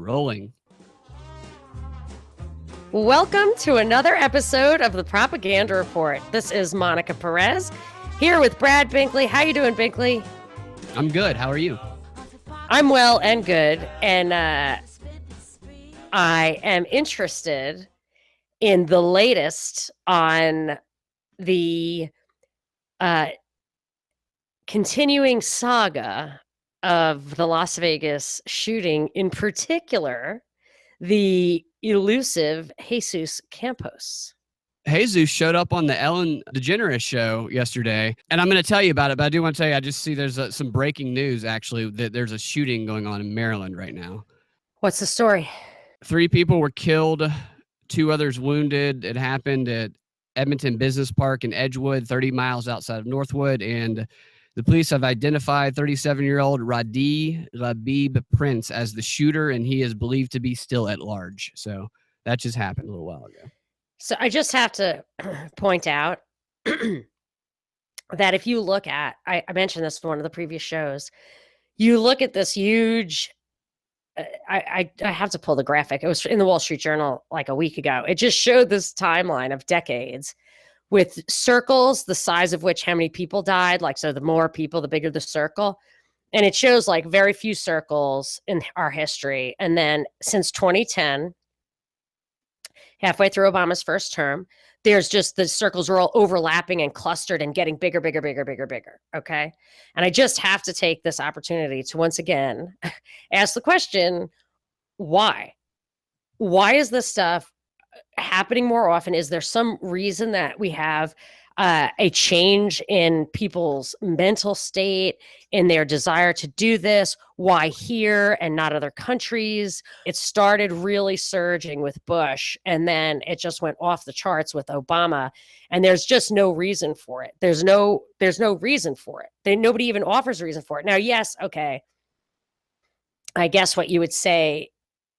Rolling. Welcome to another episode of the Propaganda Report. This is Monica Perez here with Brad Binkley. How you doing, Binkley? I'm good. How are you? I'm well and good. And I am interested in the latest on the continuing saga of the Las Vegas shooting, in particular, the elusive Jesus Campos. Jesus showed up on the Ellen DeGeneres show yesterday, and I'm going to tell you about it, but I do want to tell you, I just see there's some breaking news, actually, that there's a shooting going on in Maryland right now. What's the story? 3 people were killed, 2 others wounded. It happened at Edmonton Business Park in Edgewood, 30 miles outside of Northwood, and the police have identified 37-year-old Radi Labib Prince as the shooter, and he is believed to be still at large. So that just happened a little while ago. So I just have to point out that if you look at, I mentioned this in one of the previous shows, you look at this huge, I have to pull the graphic. It was in the Wall Street Journal like a week ago. It just showed this timeline of decades with circles, the size of which how many people died. Like, so the more people, the bigger the circle. And it shows like very few circles in our history. And then since 2010, halfway through Obama's first term, there's just the circles are all overlapping and clustered and getting bigger. Okay. And I just have to take this opportunity to once again ask the question, why? Why is this stuff happening more often? Is there some reason that we have a change in people's mental state, in their desire to do this? Why here and not other countries? It started really surging with Bush, and then it just went off the charts with Obama. And there's just no reason for it. There's no reason for it. Nobody even offers a reason for it. Now, yes, okay. I guess what you would say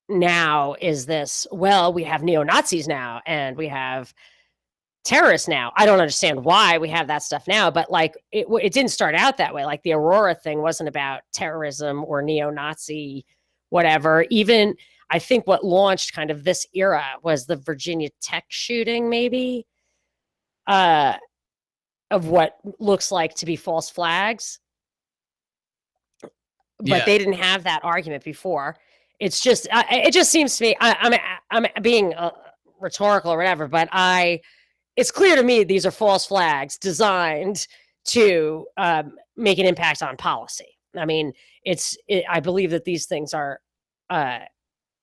now is this, well, we have neo-Nazis now and we have terrorists now. I don't understand why we have that stuff now, but like it didn't start out that way. Like the Aurora thing wasn't about terrorism or neo-Nazi, whatever. Even I think what launched kind of this era was the Virginia Tech shooting, maybe, of what looks like to be false flags. But they didn't have that argument before. It's just, it just seems to me, I'm being rhetorical or whatever, but it's clear to me these are false flags designed to make an impact on policy. I mean, I believe that these things are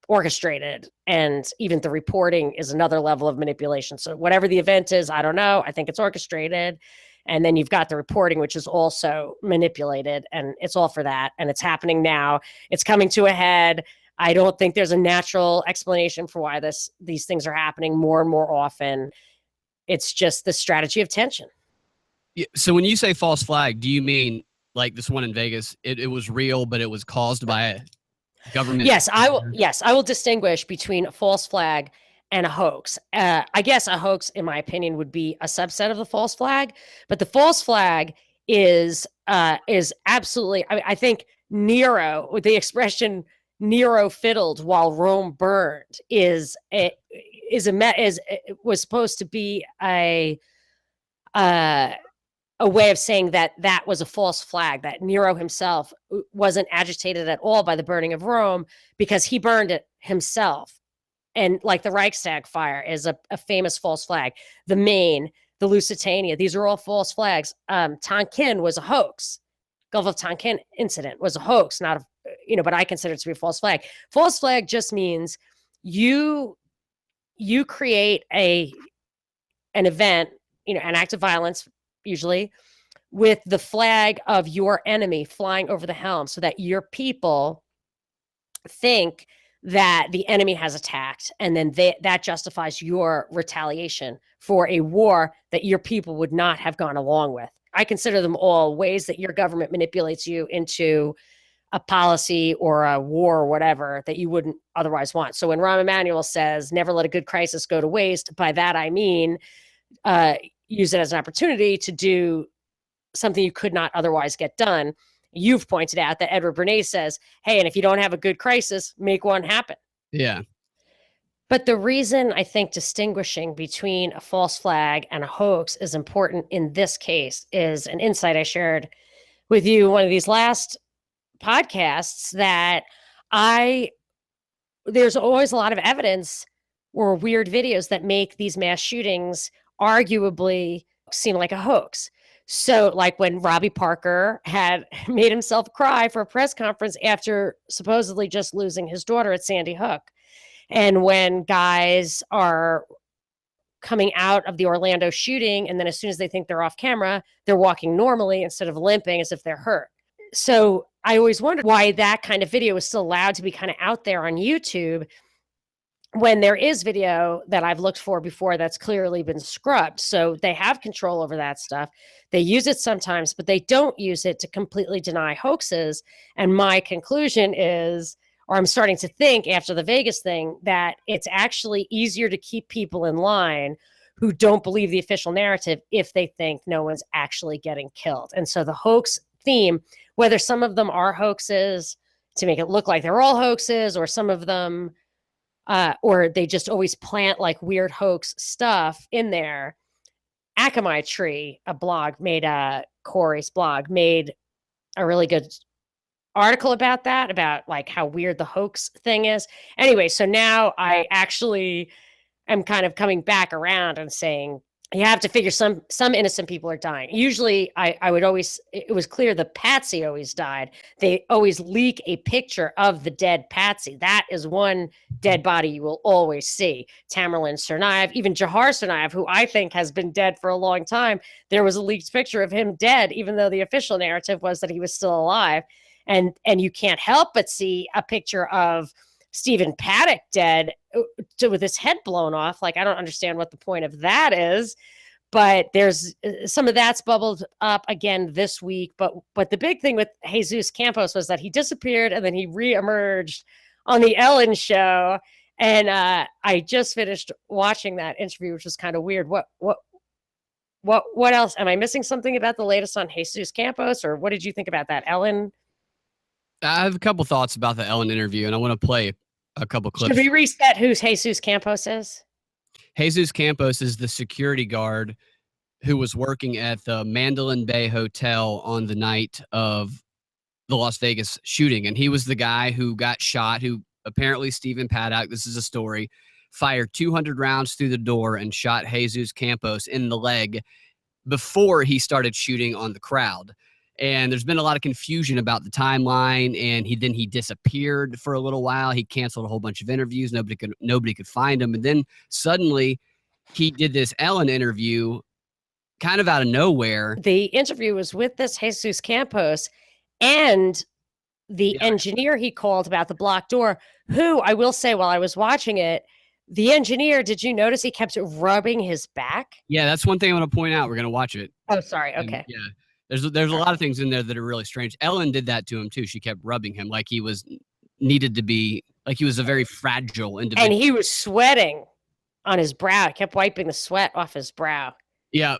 orchestrated, and even the reporting is another level of manipulation. So whatever the event is, I don't know. I think it's orchestrated. And then you've got the reporting, which is also manipulated, and it's all for that. And it's happening now. It's coming to a head. I don't think there's a natural explanation for why these things are happening more and more often. It's just the strategy of tension. Yeah, so when you say false flag, do you mean like this one in Vegas? It was real, but it was caused by a government? Yes, I will. Yes, I will distinguish between a false flag and a hoax. I guess a hoax, in my opinion, would be a subset of the false flag. But the false flag is absolutely. I think Nero, with the expression "Nero fiddled while Rome burned," was supposed to be a way of saying that was a false flag, that Nero himself wasn't agitated at all by the burning of Rome because he burned it himself. And like the Reichstag fire is a famous false flag. The Maine, the Lusitania, these are all false flags. Tonkin was a hoax. Gulf of Tonkin incident was a hoax, not but I consider it to be a false flag. False flag just means you create an event, an act of violence, usually, with the flag of your enemy flying over the helm so that your people think that the enemy has attacked, and then that justifies your retaliation for a war that your people would not have gone along with. I consider them all ways that your government manipulates you into a policy or a war or whatever that you wouldn't otherwise want. So when Rahm Emanuel says, never let a good crisis go to waste, by that I mean use it as an opportunity to do something you could not otherwise get done. you've pointed out that Edward Bernays says, hey, and if you don't have a good crisis, make one happen. Yeah. But the reason I think distinguishing between a false flag and a hoax is important in this case is an insight I shared with you one of these last podcasts, that there's always a lot of evidence or weird videos that make these mass shootings arguably seem like a hoax. So like when Robbie Parker had made himself cry for a press conference after supposedly just losing his daughter at Sandy Hook. And when guys are coming out of the Orlando shooting, and then as soon as they think they're off camera, they're walking normally instead of limping as if they're hurt. So I always wondered why that kind of video is still allowed to be kind of out there on YouTube when there is video that I've looked for before that's clearly been scrubbed. So they have control over that stuff. They use it sometimes, but they don't use it to completely deny hoaxes. And my conclusion is, or I'm starting to think after the Vegas thing, that it's actually easier to keep people in line who don't believe the official narrative if they think no one's actually getting killed. And so the hoax theme, whether some of them are hoaxes to make it look like they're all hoaxes, or some of them, or they just always plant like weird hoax stuff in there. Akamai Tree, Corey's blog, made a really good article about that, about like how weird the hoax thing is. Anyway, so now I actually am kind of coming back around and saying you have to figure some innocent people are dying. Usually I would always, it was clear the Patsy always died. They always leak a picture of the dead Patsy. That is one dead body you will always see. Tamerlan Tsarnaev, even Jahar Tsarnaev, who I think has been dead for a long time. There was a leaked picture of him dead, even though the official narrative was that he was still alive. And you can't help but see a picture of Stephen Paddock dead with his head blown off. Like, I don't understand what the point of that is, but there's some of that's bubbled up again this week. But the big thing with Jesus Campos was that he disappeared and then he reemerged on the Ellen show. And I just finished watching that interview, which was kind of weird. What else? Am I missing something about the latest on Jesus Campos, or what did you think about that, Ellen? I have a couple thoughts about the Ellen interview, and I want to play a couple clips. Should we reset who Jesus Campos is? Jesus Campos is the security guard who was working at the Mandalay Bay Hotel on the night of the Las Vegas shooting. And he was the guy who got shot, who apparently Stephen Paddock, this is a story, fired 200 rounds through the door and shot Jesus Campos in the leg before he started shooting on the crowd. And there's been a lot of confusion about the timeline, and he disappeared for a little while. He canceled a whole bunch of interviews. Nobody could find him. And then suddenly he did this Ellen interview kind of out of nowhere. The interview was with this Jesus Campos and the engineer he called about the blocked door, who I will say while I was watching it, the engineer, did you notice he kept rubbing his back? Yeah, that's one thing I want to point out. We're going to watch it. Oh, sorry. Okay. And, yeah. There's a lot of things in there that are really strange. Ellen did that to him too. She kept rubbing him like he was needed to be, like he was a very fragile individual. And he was sweating on his brow. He kept wiping the sweat off his brow. Yeah.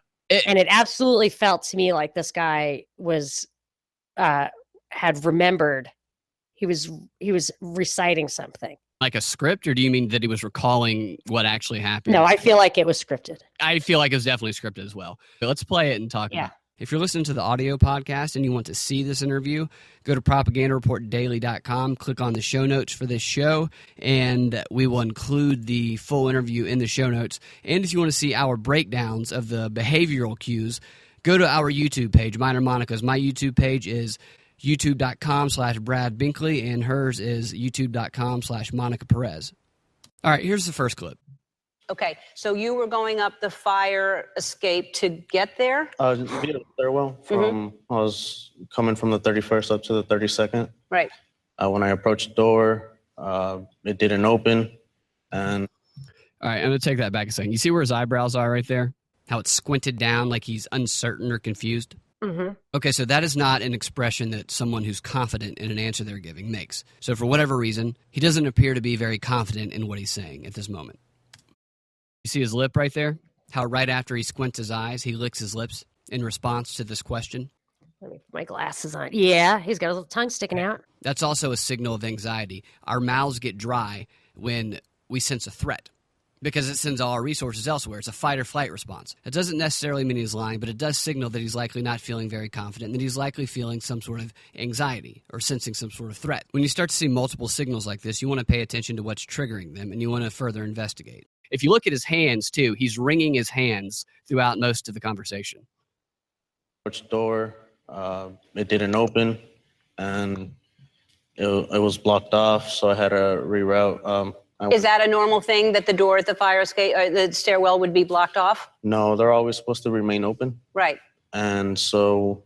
And it absolutely felt to me like this guy was, had remembered. He was reciting something. Like a script, or do you mean that he was recalling what actually happened? No, I feel like it was scripted. I feel like it was definitely scripted as well. But let's play it and talk about it. If you're listening to the audio podcast and you want to see this interview, go to propagandareportdaily.com, click on the show notes for this show, and we will include the full interview in the show notes. And if you want to see our breakdowns of the behavioral cues, go to our YouTube page, Mine or Monica's. My YouTube page is youtube.com/Brad Binkley, and hers is youtube.com/Monica Perez. All right, here's the first clip. Okay, so you were going up the fire escape to get there? Via the stairwell. I was coming from the 31st up to the 32nd. Right. When I approached the door, it didn't open. And all right, I'm going to take that back a second. You see where his eyebrows are right there? How it's squinted down like he's uncertain or confused? Mm-hmm. Okay, so that is not an expression that someone who's confident in an answer they're giving makes. So for whatever reason, he doesn't appear to be very confident in what he's saying at this moment. You see his lip right there? How right after he squints his eyes, he licks his lips in response to this question? Let me put my glasses on. Yeah, he's got a little tongue sticking out. That's also a signal of anxiety. Our mouths get dry when we sense a threat because it sends all our resources elsewhere. It's a fight or flight response. It doesn't necessarily mean he's lying, but it does signal that he's likely not feeling very confident, and that he's likely feeling some sort of anxiety or sensing some sort of threat. When you start to see multiple signals like this, you want to pay attention to what's triggering them, and you want to further investigate. If you look at his hands, too, he's wringing his hands throughout most of the conversation. Which door, it didn't open, and it was blocked off, so I had to reroute. Is that a normal thing that the door at the fire escape, the stairwell would be blocked off? No, they're always supposed to remain open. Right. And so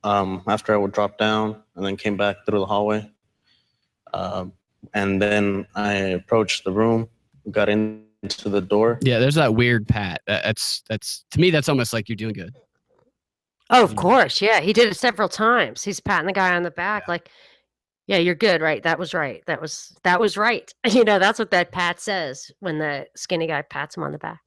after I would drop down and then came back through the hallway, and then I approached the room, got into the door. Yeah, there's that weird pat. That's to me, that's almost like you're doing good. Oh, of course. Yeah, he did it several times. He's patting the guy on the back like, yeah, you're good, right? That was right. That was right. You know, that's what that pat says when the skinny guy pats him on the back.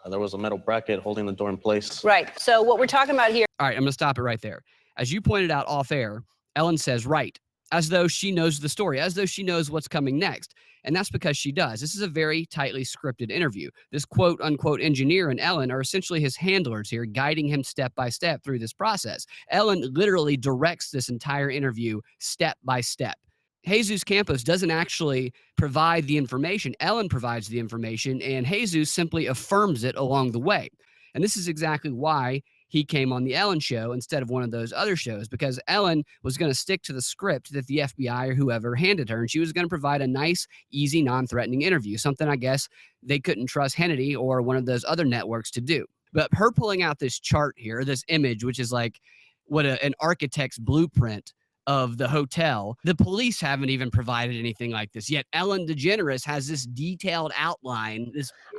There was a metal bracket holding the door in place. Right. So what we're talking about here. All right, I'm going to stop it right there. As you pointed out off air, Ellen says right, as though she knows the story, as though she knows what's coming next. And that's because she does. This is a very tightly scripted interview. This quote unquote engineer and Ellen are essentially his handlers here, guiding him step by step through this process. Ellen literally directs this entire interview step by step. Jesus Campos doesn't actually provide the information. Ellen provides the information, and Jesus simply affirms it along the way. And this is exactly why he came on the Ellen show instead of one of those other shows, because Ellen was going to stick to the script that the FBI or whoever handed her, and she was going to provide a nice, easy, non-threatening interview, something I guess they couldn't trust Hannity or one of those other networks to do. But her pulling out this chart here, this image, which is like what an architect's blueprint of the hotel. The police haven't even provided anything like this yet. Ellen DeGeneres has this detailed outline.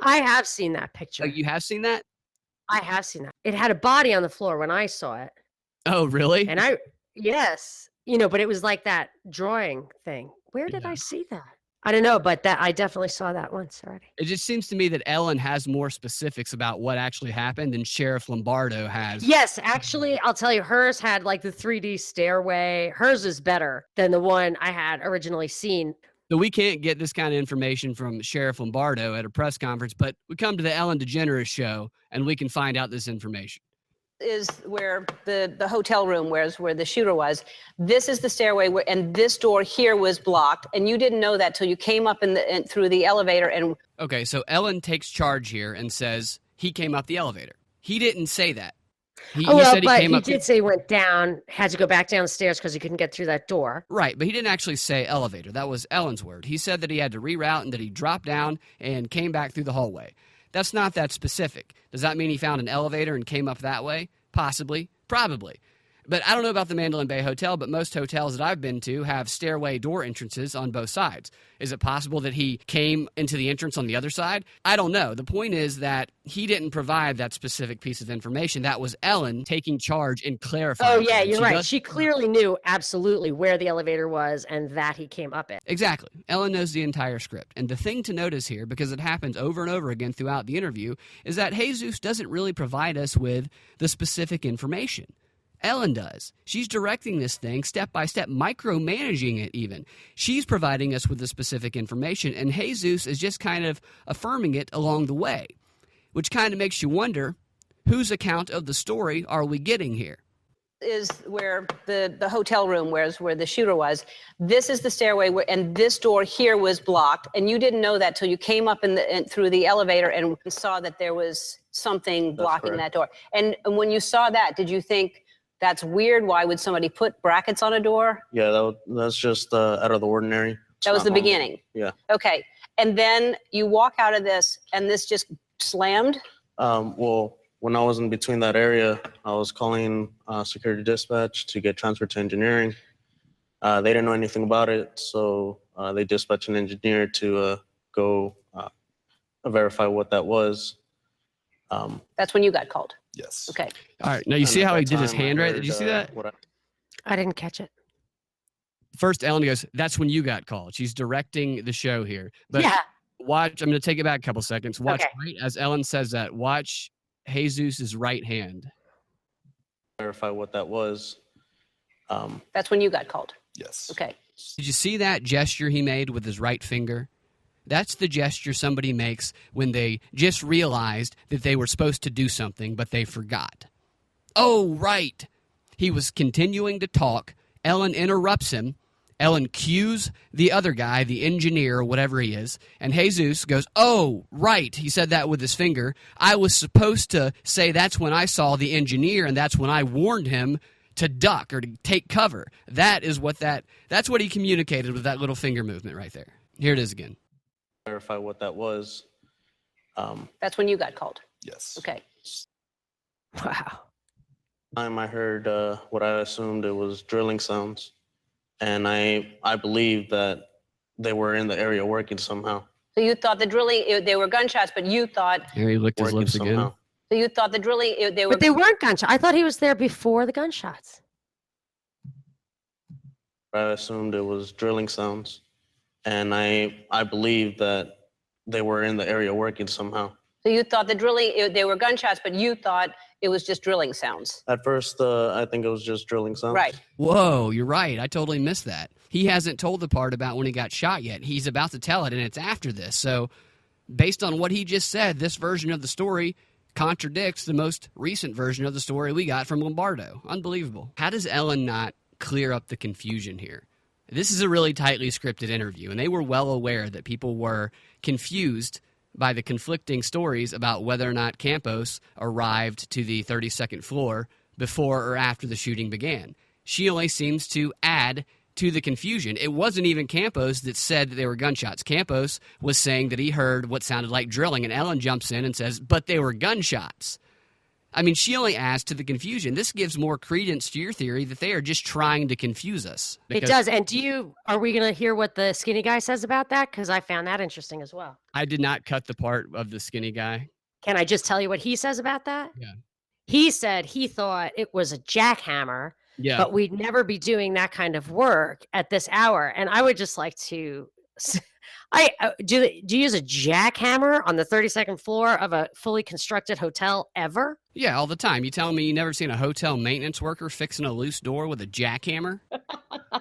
I have seen that picture. Oh, you have seen that? I have seen that. It had a body on the floor when I saw it. Oh, really? And yes, you know, but it was like that drawing thing. Where did I see that? I don't know, but I definitely saw that once already. It just seems to me that Ellen has more specifics about what actually happened than Sheriff Lombardo has. Yes, actually, I'll tell you, hers had like the 3D stairway. Hers is better than the one I had originally seen. So we can't get this kind of information from Sheriff Lombardo at a press conference, but we come to the Ellen DeGeneres show and we can find out this information. Is where the hotel room where the shooter was. This is the stairway and this door here was blocked, and you didn't know that till you came up through the elevator. And okay, so Ellen takes charge here and says he came up the elevator. He didn't say that. He said he did say he went down, had to go back downstairs because he couldn't get through that door. Right, but he didn't actually say elevator. That was Ellen's word. He said that he had to reroute and that he dropped down and came back through the hallway. That's not that specific. Does that mean he found an elevator and came up that way? Possibly. Probably. But I don't know about the Mandalay Bay Hotel, but most hotels that I've been to have stairway door entrances on both sides. Is it possible that he came into the entrance on the other side? I don't know. The point is that he didn't provide that specific piece of information. That was Ellen taking charge and clarifying. Oh, yeah, you're right. She clearly knew absolutely where the elevator was and that he came up it. Exactly. Ellen knows the entire script. And the thing to notice here, because it happens over and over again throughout the interview, is that Jesus doesn't really provide us with the specific information. Ellen does. She's directing this thing step by step, micromanaging it even. She's providing us with the specific information, and Jesus is just kind of affirming it along the way, which kind of makes you wonder, whose account of the story are we getting here? Is where the hotel room where the shooter was. This is the stairway and this door here was blocked, and you didn't know that till you came up through the elevator and saw that there was something blocking that door. And when you saw that, did you think, that's weird? Why would somebody put brackets on a door? Yeah, that's just out of the ordinary. That was the beginning? Yeah. Okay. And then you walk out of this, and this just slammed? Well, when I was in between that area, I was calling security dispatch to get transferred to engineering. They didn't know anything about it, so they dispatched an engineer to go verify what that was. That's when you got called? Yes. Okay. All right. Now, you see how he did his hand right? Did you see that? I didn't catch it. First, Ellen goes, that's when you got called. She's directing the show here. But yeah. Watch, I'm going to take it back a couple seconds. Watch right as Ellen says that. Watch Jesus's right hand. Clarify what that was. That's when you got called. Yes. Okay. Did you see that gesture he made with his right finger? That's the gesture somebody makes when they just realized that they were supposed to do something, but they forgot. Oh, right. He was continuing to talk. Ellen interrupts him. Ellen cues the other guy, the engineer, or whatever he is, and Jesus goes, oh, right. He said that with his finger. I was supposed to say that's when I saw the engineer, and that's when I warned him to duck or to take cover. That's what he communicated with that little finger movement right there. Here it is again. Clarify what that was. That's when you got called. Yes. Okay. Wow. Time I heard what I assumed it was drilling sounds, and I believed that they were in the area working somehow. So you thought the drilling, they were gunshots, but you thought. Here he licked his Working lips again. somehow. So you thought the drilling, they were. But they weren't gunshots. I thought he was there before the gunshots. I assumed it was drilling sounds, and I believed that they were in the area working somehow. So you thought the drilling, they were gunshots, but you thought it was just drilling sounds. At first, I think it was just drilling sounds. Right. Whoa, you're right. I totally missed that. He hasn't told the part about when he got shot yet. He's about to tell it, and it's after this. So based on what he just said, this version of the story contradicts the most recent version of the story we got from Lombardo. Unbelievable. How does Ellen not clear up the confusion here? This is a really tightly scripted interview, and they were well aware that people were confused by the conflicting stories about whether or not Campos arrived to the 32nd floor before or after the shooting began. She only seems to add to the confusion. It wasn't even Campos that said that they were gunshots. Campos was saying that he heard what sounded like drilling, and Ellen jumps in and says, but they were gunshots. I mean, she only adds to the confusion. This gives more credence to your theory that they are just trying to confuse us. It does. And are we going to hear what the skinny guy says about that? Because I found that interesting as well. I did not cut the part of the skinny guy. Can I just tell you what he says about that? Yeah. He said he thought it was a jackhammer, Yeah. but we'd never be doing that kind of work at this hour. And I would just like to... do you use a jackhammer on the 32nd floor of a fully constructed hotel ever? Yeah, all the time. You telling me you never seen a hotel maintenance worker fixing a loose door with a jackhammer?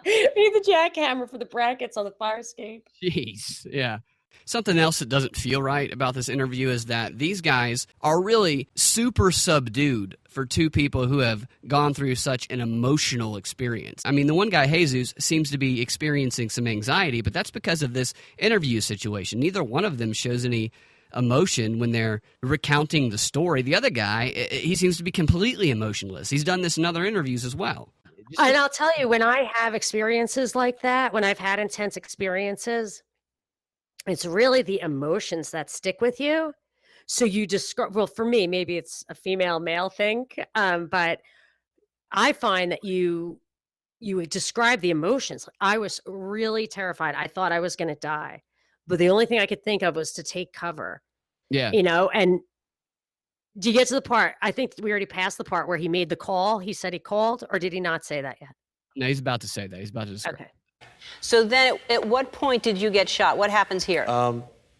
We need the jackhammer for the brackets on the fire escape. Jeez, yeah. Something else that doesn't feel right about this interview is that these guys are really super subdued for two people who have gone through such an emotional experience. I mean, the one guy, Jesus, seems to be experiencing some anxiety, but that's because of this interview situation. Neither one of them shows any emotion when they're recounting the story. The other guy, he seems to be completely emotionless. He's done this in other interviews as well. And I'll tell you, when I have experiences like that, when I've had intense experiences, it's really the emotions that stick with you. So you describe, well, for me, maybe it's a female male thing, but I find that you would describe the emotions. I was really terrified. I thought I was going to die, but the only thing I could think of was to take cover. Yeah. And do you get to the part? I think we already passed the part where he made the call. He said he called, or did he not say that yet? No, he's about to say that. He's about to describe. Okay. So then at what point did you get shot? What happens here?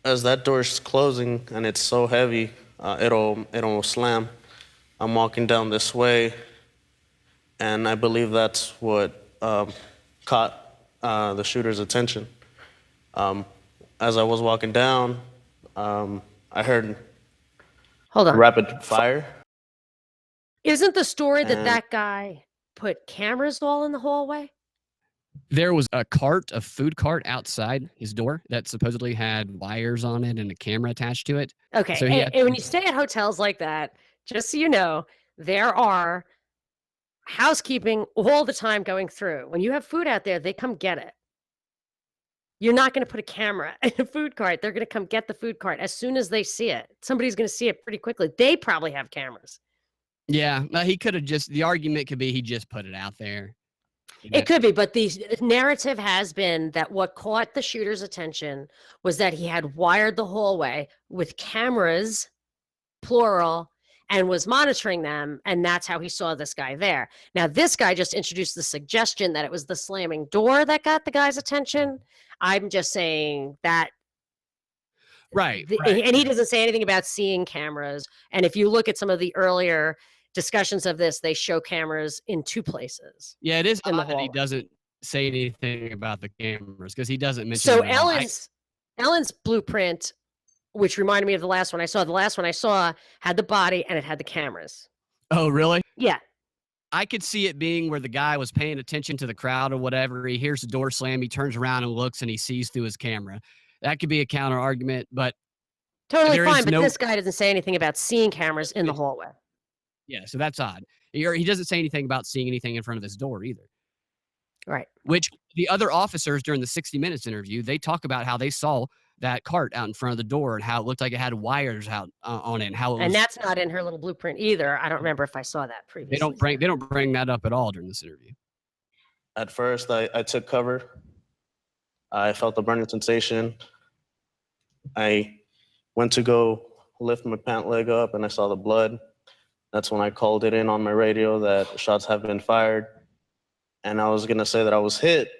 As that door's closing and it's so heavy, it'll slam. I'm walking down this way, and I believe that's what caught the shooter's attention. As I was walking down, I heard Hold on. rapid fire. Isn't the story that guy put cameras all in the hallway? There was a food cart outside his door that supposedly had wires on it and a camera attached to it. Okay. So and when you stay at hotels like that, just so you know, there are housekeeping all the time going through. When you have food out there, they come get it. You're not going to put a camera in a food cart. They're going to come get the food cart as soon as they see it. Somebody's going to see it pretty quickly. They probably have cameras. Yeah, he could have the argument could be he just put it out there. It could be, but the narrative has been that what caught the shooter's attention was that he had wired the hallway with cameras, plural, and was monitoring them, and that's how he saw this guy there. Now, this guy just introduced the suggestion that it was the slamming door that got the guy's attention. I'm just saying that. Right. And he doesn't say anything about seeing cameras. And if you look at some of the earlier discussions of this, they show cameras in 2 places. Yeah, it is in the odd that he hallway. doesn't say anything about the cameras because he doesn't mention So them at all. Ellen's blueprint, which reminded me of the last one I saw, had the body and it had the cameras. Oh, really? Yeah. I could see it being where the guy was paying attention to the crowd or whatever. He hears the door slam, he turns around and looks, and he sees through his camera. That could be a counter argument, but Totally there fine, is but no- this guy doesn't say anything about seeing cameras in the hallway. yeah, so that's odd. He doesn't say anything about seeing anything in front of his door either. Right. Which the other officers during the 60 Minutes interview, they talk about how they saw that cart out in front of the door and how it looked like it had wires out on it, and how it was. And that's not in her little blueprint either. I don't remember if I saw that previously. They don't bring that up at all during this interview. At first, I took cover. I felt a burning sensation. I went to go lift my pant leg up, and I saw the blood. That's when I called it in on my radio that shots have been fired. And I was going to say that I was hit,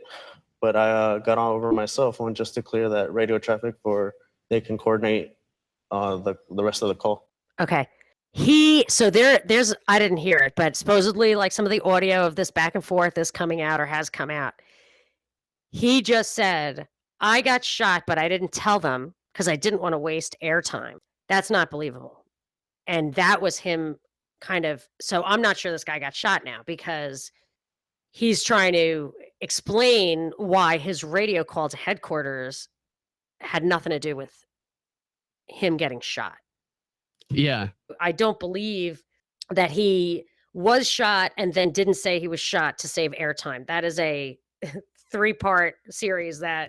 but I got on over my cell phone just to clear that radio traffic for they can coordinate the rest of the call. Okay. So there's I didn't hear it, but supposedly like some of the audio of this back and forth is coming out or has come out. He just said, I got shot, but I didn't tell them because I didn't want to waste airtime. That's not believable. And that was him so I'm not sure this guy got shot now because he's trying to explain why his radio call to headquarters had nothing to do with him getting shot. Yeah. I don't believe that he was shot and then didn't say he was shot to save airtime. That is a 3-part series I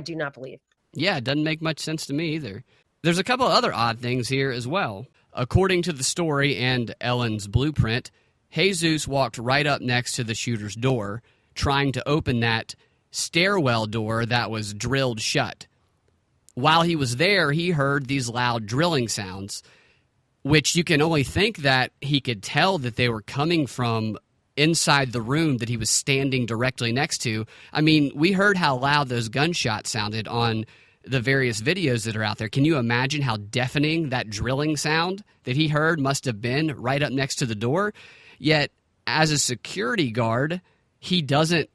do not believe. Yeah, it doesn't make much sense to me either. There's a couple of other odd things here as well. According to the story and Ellen's blueprint, Jesus walked right up next to the shooter's door, trying to open that stairwell door that was drilled shut. While he was there, he heard these loud drilling sounds, which you can only think that he could tell that they were coming from inside the room that he was standing directly next to. I mean, we heard how loud those gunshots sounded on the various videos that are out there. Can you imagine how deafening that drilling sound that he heard must have been right up next to the door? Yet, as a security guard, he doesn't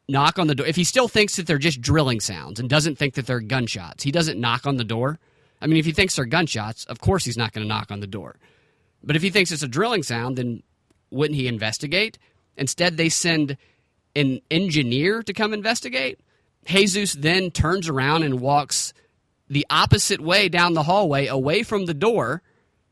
knock on the door. If he still thinks that they're just drilling sounds and doesn't think that they're gunshots, he doesn't knock on the door. I mean, if he thinks they're gunshots, of course he's not going to knock on the door. But if he thinks it's a drilling sound, then wouldn't he investigate? Instead, they send an engineer to come investigate. Jesus then turns around and walks the opposite way down the hallway away from the door,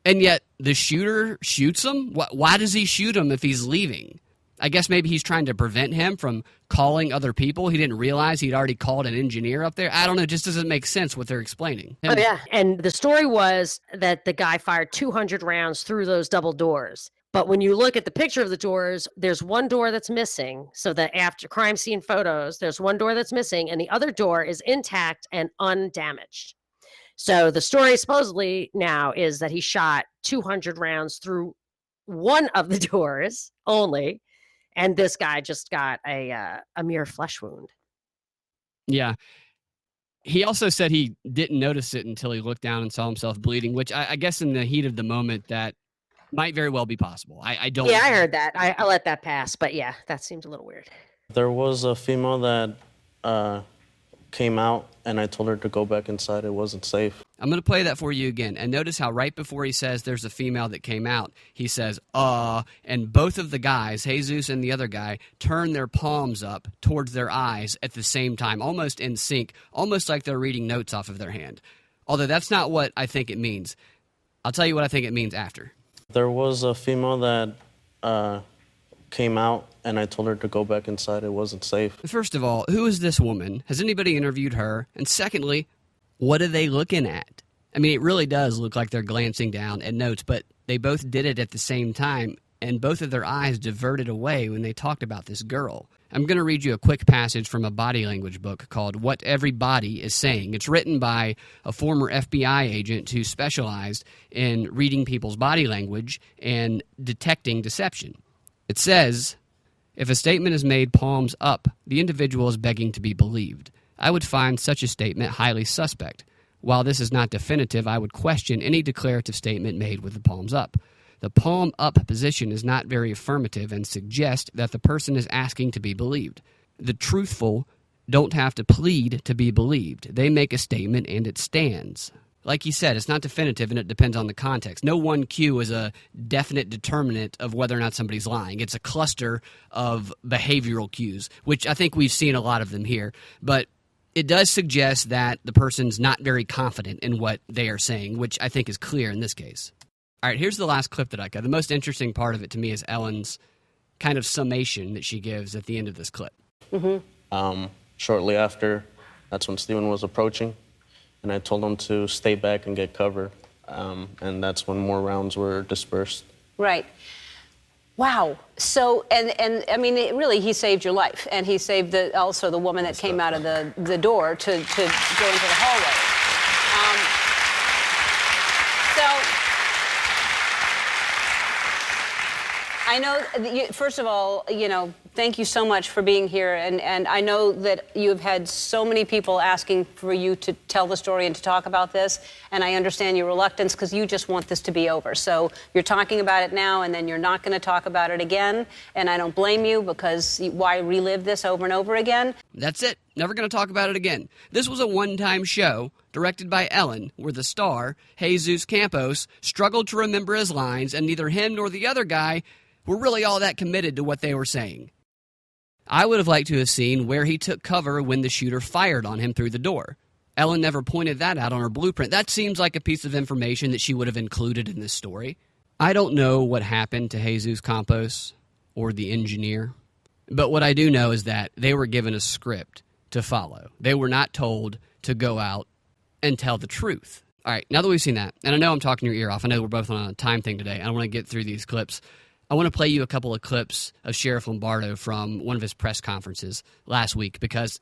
and yet the shooter shoots him? Why does he shoot him if he's leaving? I guess maybe he's trying to prevent him from calling other people. He didn't realize he'd already called an engineer up there. I don't know. It just doesn't make sense what they're explaining. Oh, yeah. And the story was that the guy fired 200 rounds through those double doors. But when you look at the picture of the doors, there's one door that's missing. So the after crime scene photos, there's one door that's missing, and the other door is intact and undamaged. So the story supposedly now is that he shot 200 rounds through one of the doors only, and this guy just got a mere flesh wound. Yeah. He also said he didn't notice it until he looked down and saw himself bleeding, which I guess in the heat of the moment that might very well be possible. I don't. Yeah, I heard that. I let that pass, but yeah, that seemed a little weird. There was a female that came out, and I told her to go back inside. It wasn't safe. I'm going to play that for you again. And notice how right before he says there's a female that came out, he says, and both of the guys, Jesus and the other guy, turn their palms up towards their eyes at the same time, almost in sync, almost like they're reading notes off of their hand. Although that's not what I think it means. I'll tell you what I think it means after. There was a female that came out, and I told her to go back inside. It wasn't safe. First of all, who is this woman? Has anybody interviewed her? And secondly, what are they looking at? I mean, it really does look like they're glancing down at notes, but they both did it at the same time, and both of their eyes diverted away when they talked about this girl. I'm going to read you a quick passage from a body language book called What Every Body is Saying. It's written by a former FBI agent who specialized in reading people's body language and detecting deception. It says, if a statement is made palms up, the individual is begging to be believed. I would find such a statement highly suspect. While this is not definitive, I would question any declarative statement made with the palms up. The palm up position is not very affirmative and suggests that the person is asking to be believed. The truthful don't have to plead to be believed. They make a statement and it stands. Like you said, it's not definitive and it depends on the context. No one cue is a definite determinant of whether or not somebody's lying. It's a cluster of behavioral cues, which I think we've seen a lot of them here. But it does suggest that the person's not very confident in what they are saying, which I think is clear in this case. All right, here's the last clip that I got. The most interesting part of it to me is Ellen's kind of summation that she gives at the end of this clip. Shortly after, that's when Stephen was approaching. And I told him to stay back and get cover. And that's when more rounds were dispersed. Right. Wow. So, and I mean, really, he saved your life. And he saved also the woman that came out of the door to go into the hallway. I know, first of all, thank you so much for being here. And I know that you've had so many people asking for you to tell the story and to talk about this. And I understand your reluctance because you just want this to be over. So you're talking about it now and then you're not going to talk about it again. And I don't blame you because why relive this over and over again? That's it. Never going to talk about it again. This was a one-time show directed by Ellen where the star, Jesus Campos, struggled to remember his lines and neither him nor the other guy were really all that committed to what they were saying. I would have liked to have seen where he took cover when the shooter fired on him through the door. Ellen never pointed that out on her blueprint. That seems like a piece of information that she would have included in this story. I don't know what happened to Jesus Campos or the engineer, but what I do know is that they were given a script to follow. They were not told to go out and tell the truth. All right, now that we've seen that, and I know I'm talking your ear off. I know we're both on a time thing today. I want to get through these clips. I want to play you a couple of clips of Sheriff Lombardo from one of his press conferences last week because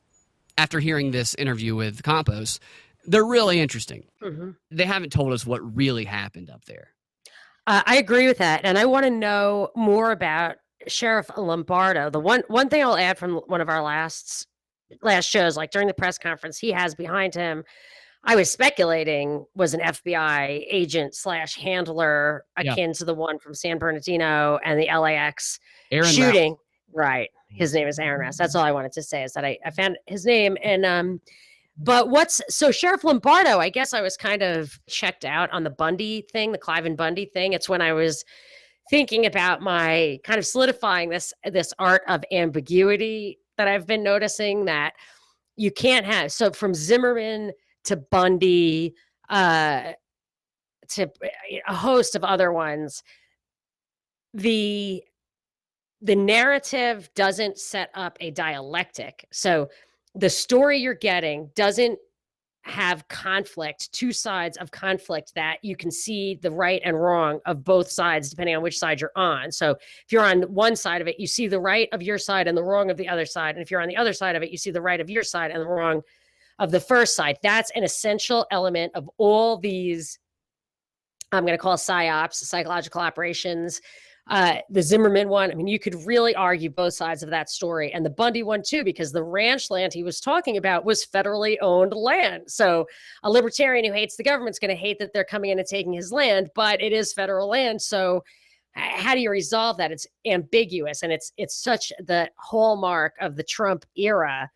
after hearing this interview with Campos, they're really interesting. Mm-hmm. They haven't told us what really happened up there. I agree with that. And I want to know more about Sheriff Lombardo. The one thing I'll add from one of our last shows, like during the press conference, he has behind him, I was speculating was an FBI agent / handler akin to the one from San Bernardino and the LAX Aaron shooting. Rouse. Right. His name is Aaron Rouse. That's all I wanted to say is that I found his name. And, but so Sheriff Lombardo, I guess I was kind of checked out on the Bundy thing, the Clive and Bundy thing. It's when I was thinking about my kind of solidifying this art of ambiguity that I've been noticing that you can't have. So from Zimmerman to Bundy, to a host of other ones, the narrative doesn't set up a dialectic. So the story you're getting doesn't have conflict, two sides of conflict that you can see the right and wrong of both sides, depending on which side you're on. So if you're on one side of it, you see the right of your side and the wrong of the other side. And if you're on the other side of it, you see the right of your side and the wrong of the first side. That's an essential element of all these, I'm going to call PSYOPs, psychological operations. The Zimmerman one, I mean, you could really argue both sides of that story. And the Bundy one too, because the ranch land he was talking about was federally owned land. So a libertarian who hates the government's going to hate that they're coming in and taking his land, but it is federal land. So how do you resolve that? It's ambiguous. And it's such the hallmark of the Trump era.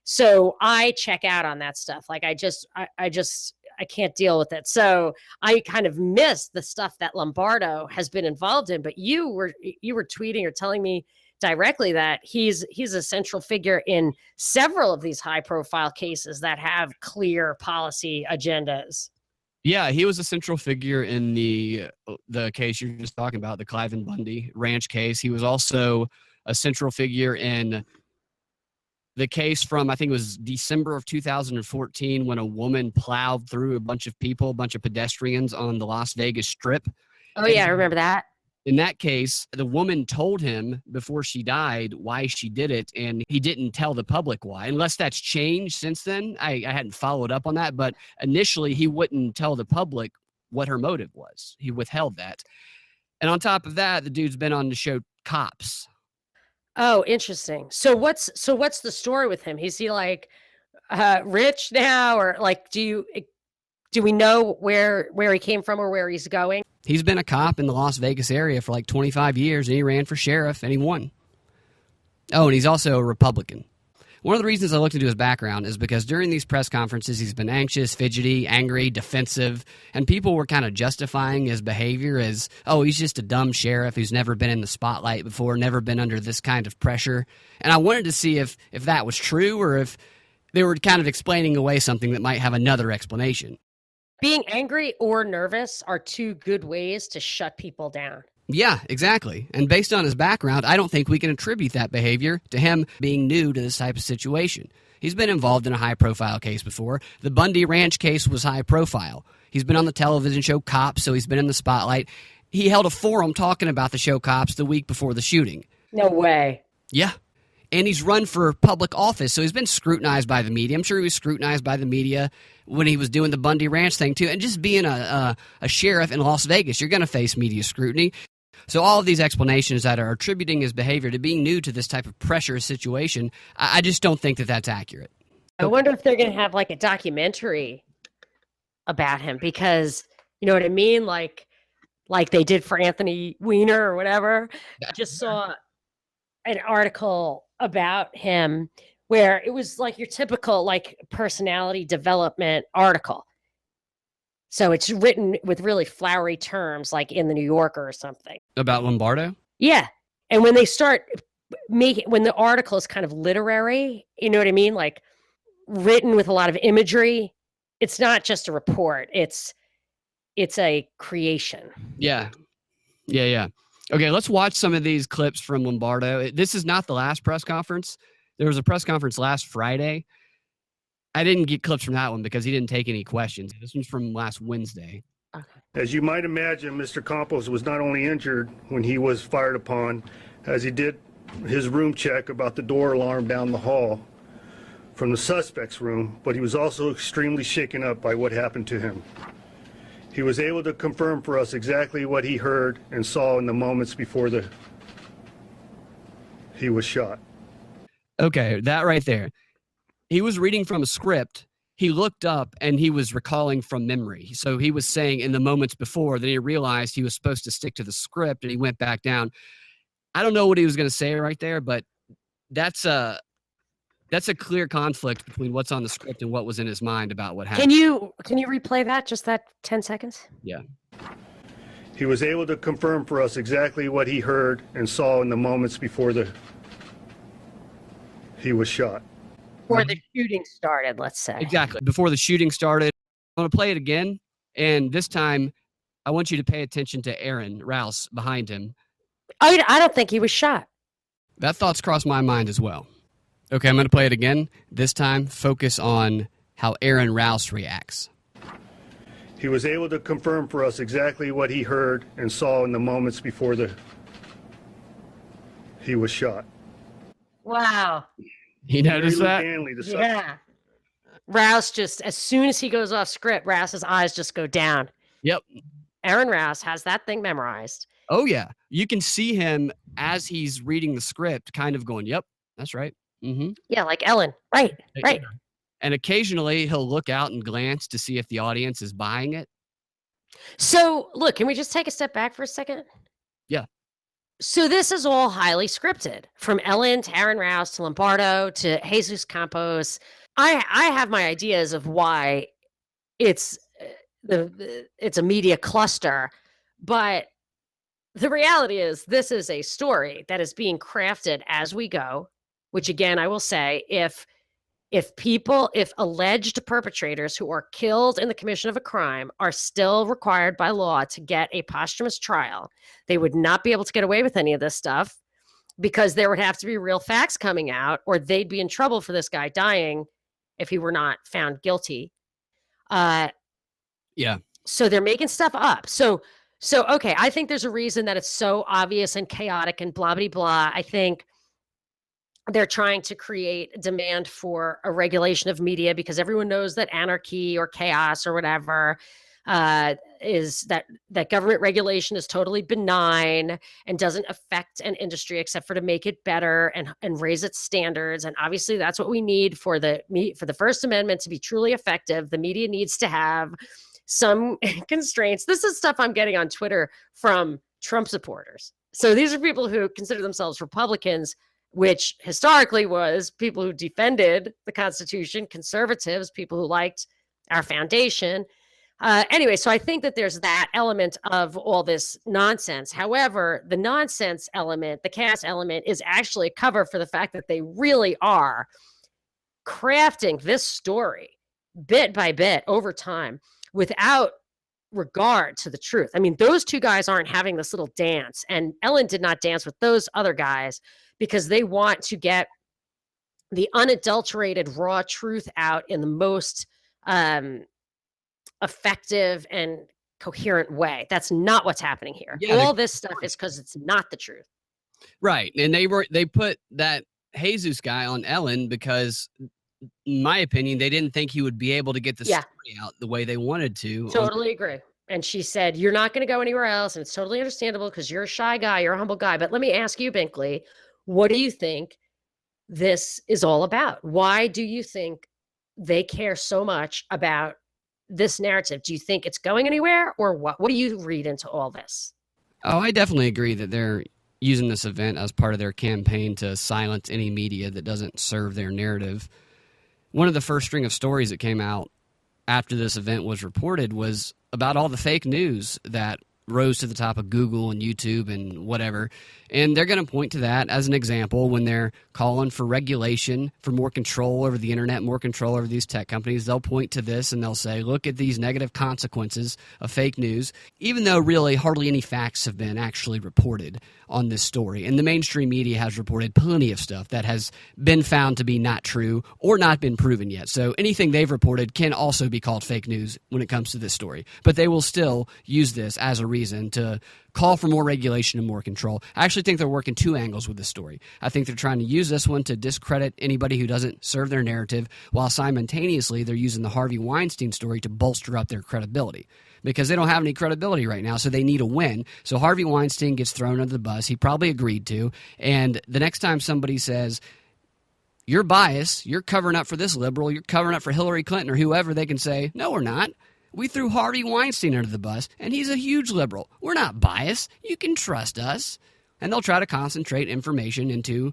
So I check out on that stuff. Like I can't deal with it. So I kind of missed the stuff that Lombardo has been involved in, but you were tweeting or telling me directly that he's a central figure in several of these high profile cases that have clear policy agendas. Yeah, he was a central figure in the case you're just talking about, the Clive and Bundy ranch case. He was also a central figure in the case from, I think it was December of 2014, when a woman plowed through a bunch of people, a bunch of pedestrians on the Las Vegas Strip. Oh, yeah, I remember that. In that case, the woman told him before she died why she did it, and he didn't tell the public why. Unless that's changed since then. I hadn't followed up on that, but initially he wouldn't tell the public what her motive was. He withheld that. And on top of that, the dude's been on the show Cops. Oh, interesting. So what's the story with him? Is he like rich now, or like do we know where he came from or where he's going? He's been a cop in the Las Vegas area for like 25 years, and he ran for sheriff, and he won. Oh, and he's also a Republican. One of the reasons I looked into his background is because during these press conferences, he's been anxious, fidgety, angry, defensive, and people were kind of justifying his behavior as, oh, he's just a dumb sheriff who's never been in the spotlight before, never been under this kind of pressure. And I wanted to see if that was true or if they were kind of explaining away something that might have another explanation. Being angry or nervous are two good ways to shut people down. Yeah, exactly. And based on his background, I don't think we can attribute that behavior to him being new to this type of situation. He's been involved in a high-profile case before. The Bundy Ranch case was high-profile. He's been on the television show Cops, so he's been in the spotlight. He held a forum talking about the show Cops the week before the shooting. No way. Yeah. And he's run for public office, so he's been scrutinized by the media. I'm sure he was scrutinized by the media when he was doing the Bundy Ranch thing, too. And just being a sheriff in Las Vegas, you're going to face media scrutiny. So all of these explanations that are attributing his behavior to being new to this type of pressure situation, I just don't think that that's accurate. I wonder if they're going to have like a documentary about him because, you know what I mean? Like they did for Anthony Weiner or whatever. I just saw an article about him where it was like your typical like personality development article. So it's written with really flowery terms, like in the New Yorker or something. About Lombardo? Yeah. And when they start when the article is kind of literary, you know what I mean? Like written with a lot of imagery, it's not just a report. It's a creation. Yeah. Okay, let's watch some of these clips from Lombardo. This is not the last press conference. There was a press conference last Friday. I didn't get clips from that one because he didn't take any questions. This one's from last Wednesday. Okay. As you might imagine, Mr. Campos was not only injured when he was fired upon, as he did his room check about the door alarm down the hall from the suspect's room, but he was also extremely shaken up by what happened to him. He was able to confirm for us exactly what he heard and saw in the moments before he was shot. Okay, that right there. He was reading from a script. He looked up and he was recalling from memory. So he was saying in the moments before, then he realized he was supposed to stick to the script and he went back down. I don't know what he was going to say right there, but that's a clear conflict between what's on the script and what was in his mind about what happened. Can you replay that? Just that 10 seconds? Yeah. He was able to confirm for us exactly what he heard and saw in the moments before he was shot. Before the shooting started, let's say. Exactly. Before the shooting started. I'm going to play it again. And this time, I want you to pay attention to Aaron Rouse behind him. I don't think he was shot. That thought's crossed my mind as well. Okay, I'm going to play it again. This time, focus on how Aaron Rouse reacts. He was able to confirm for us exactly what he heard and saw in the moments before he was shot. Wow. You notice that? Yeah. Rouse just, as soon as he goes off script, Rouse's eyes just go down. Yep. Aaron Rouse has that thing memorized. Oh, yeah. You can see him as he's reading the script kind of going, yep, that's right. Mm-hmm. Yeah, like Ellen. Right. And occasionally he'll look out and glance to see if the audience is buying it. So, look, can we just take a step back for a second? Yeah. So this is all highly scripted, from Ellen to Aaron Rouse to Lombardo to Jesus Campos. I have my ideas of why it's a media cluster, but the reality is this is a story that is being crafted as we go, which again, I will say, if alleged perpetrators who are killed in the commission of a crime are still required by law to get a posthumous trial, they would not be able to get away with any of this stuff because there would have to be real facts coming out, or they'd be in trouble for this guy dying if he were not found guilty. Yeah. So they're making stuff up. So okay, I think there's a reason that it's so obvious and chaotic and blah, blah, blah. I think they're trying to create demand for a regulation of media because everyone knows that anarchy or chaos or whatever is that government regulation is totally benign and doesn't affect an industry except for to make it better and raise its standards. And obviously that's what we need for the First Amendment to be truly effective. The media needs to have some constraints. This is stuff I'm getting on Twitter from Trump supporters. So these are people who consider themselves Republicans, which historically was people who defended the Constitution, conservatives, people who liked our foundation. Anyway, so I think that there's that element of all this nonsense. However, the nonsense element, the chaos element, is actually a cover for the fact that they really are crafting this story bit by bit over time without regard to the truth. I mean, those two guys aren't having this little dance, and Ellen did not dance with those other guys because they want to get the unadulterated raw truth out in the most effective and coherent way. That's not what's happening here. Yeah, all this stuff is because it's not the truth. Right. And they put that Jesus guy on Ellen because, in my opinion, they didn't think he would be able to get the story out the way they wanted to. Totally agree. And she said, you're not going to go anywhere else. And it's totally understandable because you're a shy guy, you're a humble guy. But let me ask you, Binkley, what do you think this is all about? Why do you think they care so much about this narrative? Do you think it's going anywhere, or what? What do you read into all this? Oh, I definitely agree that they're using this event as part of their campaign to silence any media that doesn't serve their narrative. One of the first string of stories that came out after this event was reported was about all the fake news that rose to the top of Google and YouTube and whatever. And they're going to point to that as an example when they're calling for regulation, for more control over the internet, more control over these tech companies. They'll point to this and they'll say, look at these negative consequences of fake news, even though really hardly any facts have been actually reported on this story. And the mainstream media has reported plenty of stuff that has been found to be not true or not been proven yet. So anything they've reported can also be called fake news when it comes to this story. But they will still use this as a reason to call for more regulation and more control. I actually think they're working two angles with this story. I think they're trying to use this one to discredit anybody who doesn't serve their narrative, while simultaneously they're using the Harvey Weinstein story to bolster up their credibility. Because they don't have any credibility right now, so they need a win. So Harvey Weinstein gets thrown under the bus. He probably agreed to. And the next time somebody says, you're biased, you're covering up for this liberal, you're covering up for Hillary Clinton or whoever, they can say, no, we're not. We threw Harvey Weinstein under the bus, and he's a huge liberal. We're not biased. You can trust us. And they'll try to concentrate information into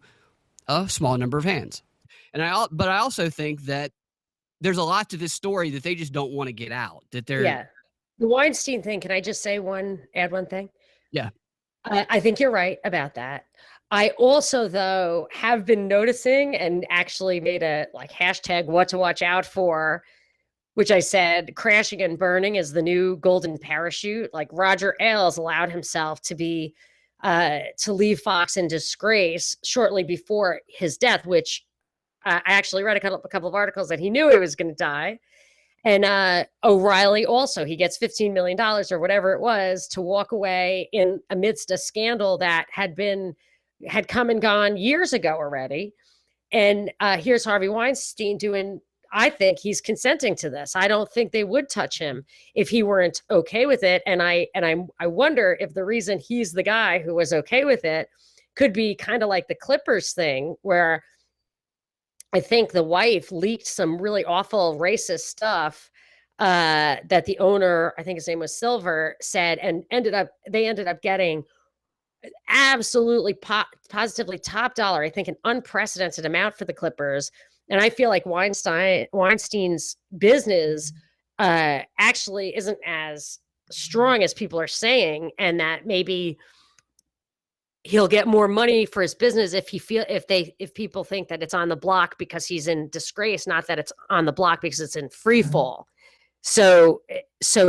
a small number of hands. But I also think that there's a lot to this story that they just don't want to get out. That they're The Weinstein thing. Can I just say add one thing? Yeah. I think you're right about that. I also, though, have been noticing and actually made a hashtag what to watch out for, which I said crashing and burning is the new golden parachute. Like Roger Ailes allowed himself to leave Fox in disgrace shortly before his death, which I actually read a couple of articles that he knew he was going to die. And O'Reilly also, he gets $15 million or whatever it was to walk away in amidst a scandal that had come and gone years ago already. And here's Harvey Weinstein I think he's consenting to this. I don't think they would touch him if he weren't okay with it. And I wonder if the reason he's the guy who was okay with it could be kind of like the Clippers thing, where I think the wife leaked some really awful racist stuff that the owner, I think his name was Silver, said, and they ended up getting absolutely positively top dollar, I think an unprecedented amount for the Clippers. And I feel like Weinstein's business actually isn't as strong as people are saying, and that maybe he'll get more money for his business if people think that it's on the block because he's in disgrace, not that it's on the block because it's in free fall. So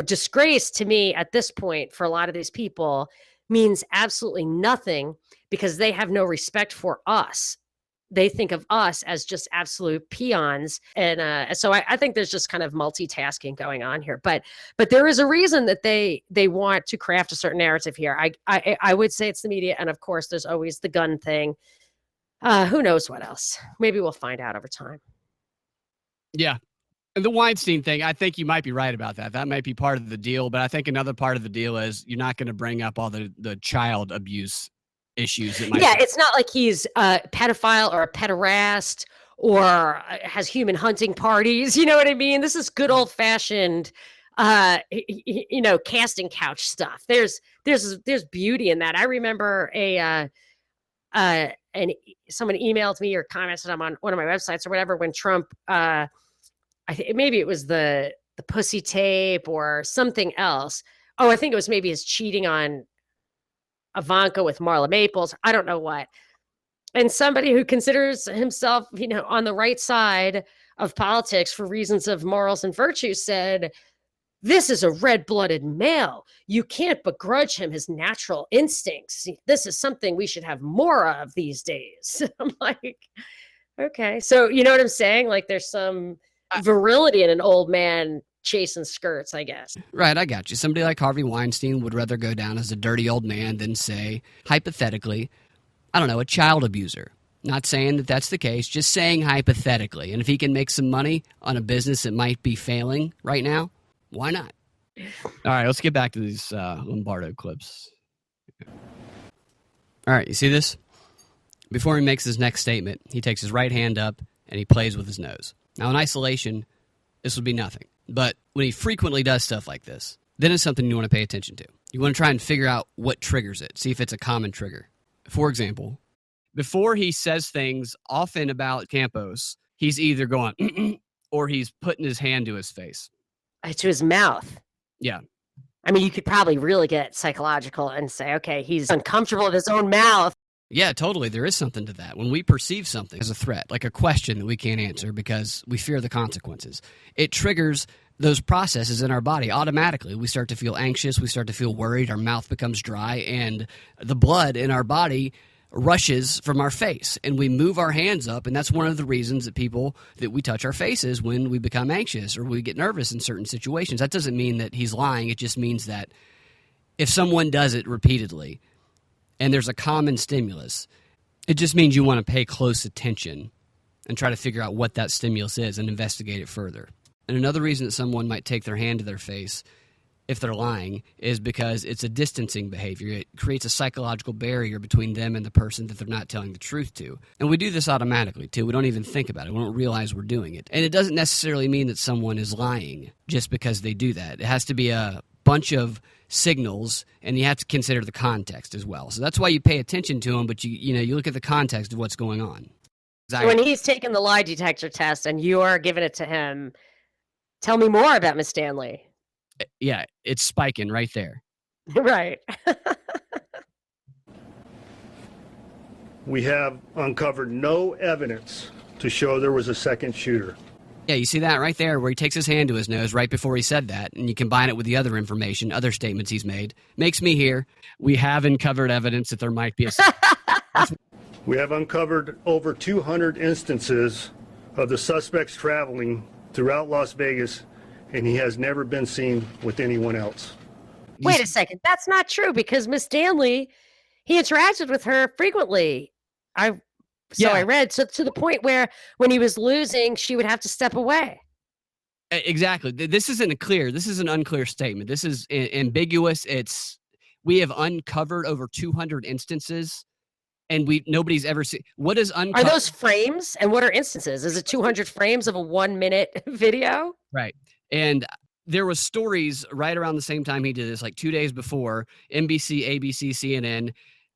disgrace to me at this point for a lot of these people means absolutely nothing because they have no respect for us. They think of us as just absolute peons. And so I think there's just kind of multitasking going on here. But there is a reason that they want to craft a certain narrative here. I would say it's the media. And of course, there's always the gun thing. Who knows what else? Maybe we'll find out over time. Yeah. And the Weinstein thing, I think you might be right about that. That might be part of the deal. But I think another part of the deal is you're not going to bring up all the child abuse issues. It's not like he's a pedophile or a pederast or has human hunting parties. You know what I mean? This is good old fashioned casting couch stuff. There's beauty in that. I remember someone emailed me or commented on one of my websites or whatever when Trump, I think maybe it was the pussy tape or something else. Oh, I think it was maybe his cheating on Ivanka with Marla Maples. I don't know what. And somebody who considers himself, on the right side of politics for reasons of morals and virtue said, this is a red-blooded male. You can't begrudge him his natural instincts. This is something we should have more of these days. I'm like, okay. So you know what I'm saying? Like there's some virility in an old man chasing skirts, I guess. Right, I got you. Somebody like Harvey Weinstein would rather go down as a dirty old man than, say, hypothetically, I don't know, a child abuser. Not saying that that's the case, just saying hypothetically. And if he can make some money on a business that might be failing right now, why not? All right, let's get back to these Lombardo clips. All right, you see this? Before he makes his next statement, he takes his right hand up and he plays with his nose. Now, in isolation, this would be nothing. But when he frequently does stuff like this, then it's something you want to pay attention to. You want to try and figure out what triggers it, see if it's a common trigger. For example, before he says things often about Campos, he's either going or he's putting his hand to his face. To his mouth. Yeah. I mean, you could probably really get psychological and say, okay, he's uncomfortable with his own mouth. Yeah, totally. There is something to that. When we perceive something as a threat, like a question that we can't answer because we fear the consequences, it triggers those processes in our body automatically. We start to feel anxious. We start to feel worried. Our mouth becomes dry, and the blood in our body rushes from our face, and we move our hands up, and that's one of the reasons that we touch our faces when we become anxious or we get nervous in certain situations. That doesn't mean that he's lying. It just means that if someone does it repeatedly and there's a common stimulus, it just means you want to pay close attention and try to figure out what that stimulus is and investigate it further. And another reason that someone might take their hand to their face if they're lying is because it's a distancing behavior. It creates a psychological barrier between them and the person that they're not telling the truth to. And we do this automatically, too. We don't even think about it. We don't realize we're doing it. And it doesn't necessarily mean that someone is lying just because they do that. It has to be a bunch of signals, and you have to consider the context as well. So that's why you pay attention to them, but you look at the context of what's going on. So when he's taking the lie detector test and you are giving it to him, tell me more about Miss Stanley. Yeah, it's spiking right there. Right. We have uncovered no evidence to show there was a second shooter. Yeah, you see that right there where he takes his hand to his nose right before he said that, and you combine it with the other information, other statements he's made. Makes me hear we have uncovered evidence that there might be a We have uncovered over 200 instances of the suspects traveling throughout Las Vegas, and he has never been seen with anyone else. Wait a second. That's not true because Miss Stanley, he interacted with her frequently. I read. So to the point where when he was losing, she would have to step away. Exactly. This isn't an unclear statement. This is ambiguous. We have uncovered over 200 instances, and nobody's ever seen. What is uncovered? Are those frames? And what are instances? Is it 200 frames of a 1-minute video? Right. And there was stories right around the same time he did this, like 2 days before, NBC, ABC, CNN,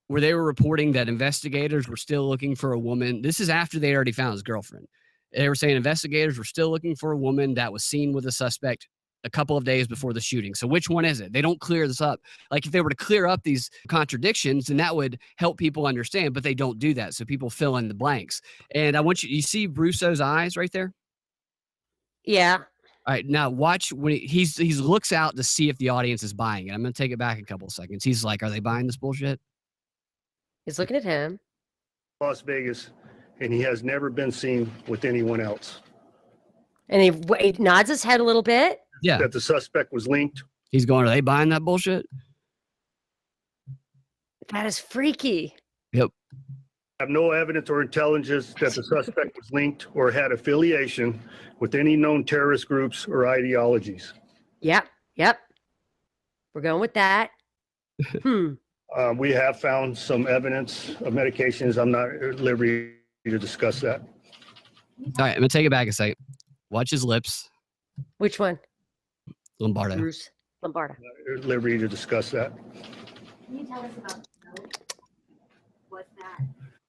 where they were reporting that investigators were still looking for a woman. This is after they already found his girlfriend. They were saying investigators were still looking for a woman that was seen with a suspect a couple of days before the shooting. So which one is it? They don't clear this up. Like if they were to clear up these contradictions, then that would help people understand, but they don't do that. So people fill in the blanks. And I want you see Brusso's eyes right there? Yeah. All right, now watch when he looks out to see if the audience is buying it. I'm going to take it back a couple of seconds. He's like, are they buying this bullshit? He's looking at him. Las Vegas, and he has never been seen with anyone else. And he nods his head a little bit. Yeah. That the suspect was linked. He's going, are they buying that bullshit? That is freaky. Yep. I have no evidence or intelligence that the suspect was linked or had affiliation with any known terrorist groups or ideologies. Yep. We're going with that. We have found some evidence of medications. I'm not at liberty to discuss that. All right, I'm going to take it back a second. Watch his lips. Which one? Lombardo. Bruce Lombardo. At liberty to discuss that. Can you tell us about the note? What's that?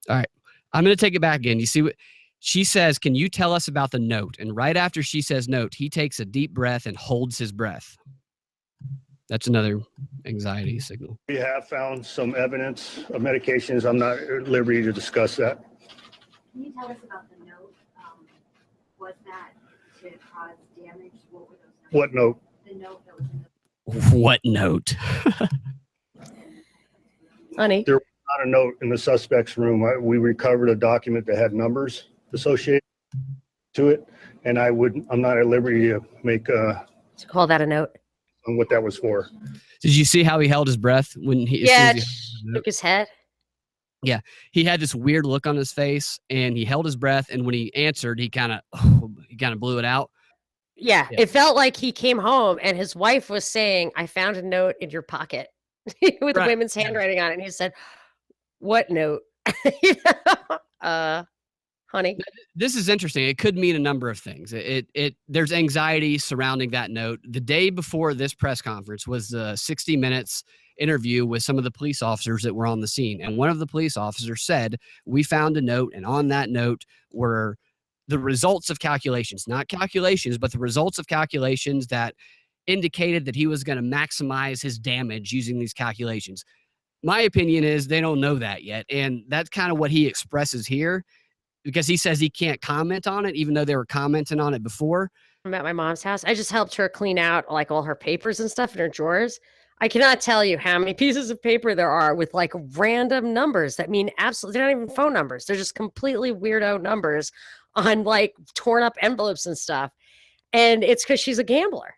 All right. I'm going to take it back again. You see what she says? Can you tell us about the note? And right after she says note, he takes a deep breath and holds his breath. That's another anxiety signal. We have found some evidence of medications. I'm not at liberty to discuss that. Can you tell us about the note? Was that to cause damage? What were those notes? What note? The note that was in the What note? Honey. There was not a note in the suspect's room. We recovered a document that had numbers associated to it, and I'm not at liberty to make To call that a note. on what that was for. Did you see how he held his breath when he? as soon Yeah, as he shook his head. he had this weird look on his face, and he held his breath. And when he answered, he kind of blew it out. Yeah, Yeah. it felt like he came home and his wife was saying, "I found a note in your pocket with Right. women's handwriting on it." And he said, "What note?" Honey. This is interesting. It could mean a number of things. There's anxiety surrounding that note. The day before this press conference was the 60 Minutes interview with some of the police officers that were on the scene. And one of the police officers said, we found a note, and on that note were the results of calculations, not calculations, but the results of calculations that indicated that he was going to maximize his damage using these calculations. My opinion is they don't know that yet. And that's kind of what he expresses here, because he says he can't comment on it, even though they were commenting on it before. I'm at my mom's house. I just helped her clean out like all her papers and stuff in her drawers. I cannot tell you how many pieces of paper there are with like random numbers that mean absolutely, they're not even phone numbers. They're just completely weirdo numbers on like torn up envelopes and stuff. And it's because she's a gambler.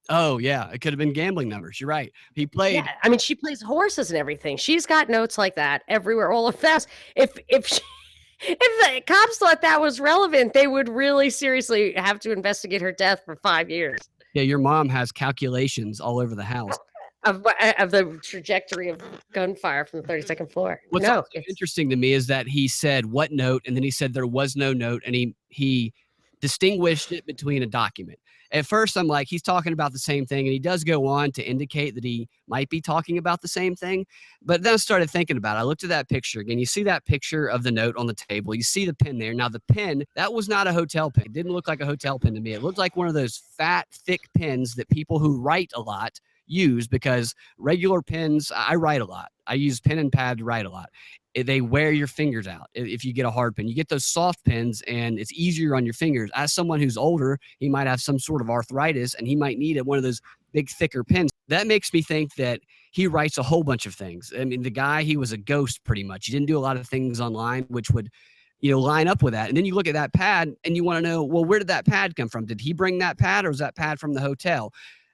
Oh, yeah. It could have been gambling numbers. You're right. He played. Yeah, I mean, she plays horses and everything. She's got notes like that everywhere, all of that. If the cops thought that was relevant, they would really seriously have to investigate her death for 5 years Yeah, your mom has calculations all over the house. of the trajectory of gunfire from the 32nd floor. What's No, also interesting to me is that he said what note, and then he said there was no note, and he distinguished it between a document. At first, I'm like, he's talking about the same thing, and he does go on to indicate that he might be talking about the same thing. But then I started thinking about it. I looked at that picture again. You see that picture of the note on the table. You see the pen there. Now, the pen, that was not a hotel pen. It didn't look like a hotel pen to me. It looked like one of those fat, thick pens that people who write a lot use, because regular pens, I write a lot. I use pen and pad to write a lot. They wear your fingers out if you get a hard pen. You get those soft pens, and it's easier on your fingers. As someone who's older, he might have some sort of arthritis, and he might need one of those big, thicker pens. That makes me think that he writes a whole bunch of things. I mean, the guy, he was a ghost pretty much. He didn't do a lot of things online, which would, line up with that. And then you look at that pad, and you want to know, well, where did that pad come from? Did he bring that pad, or was that pad from the hotel?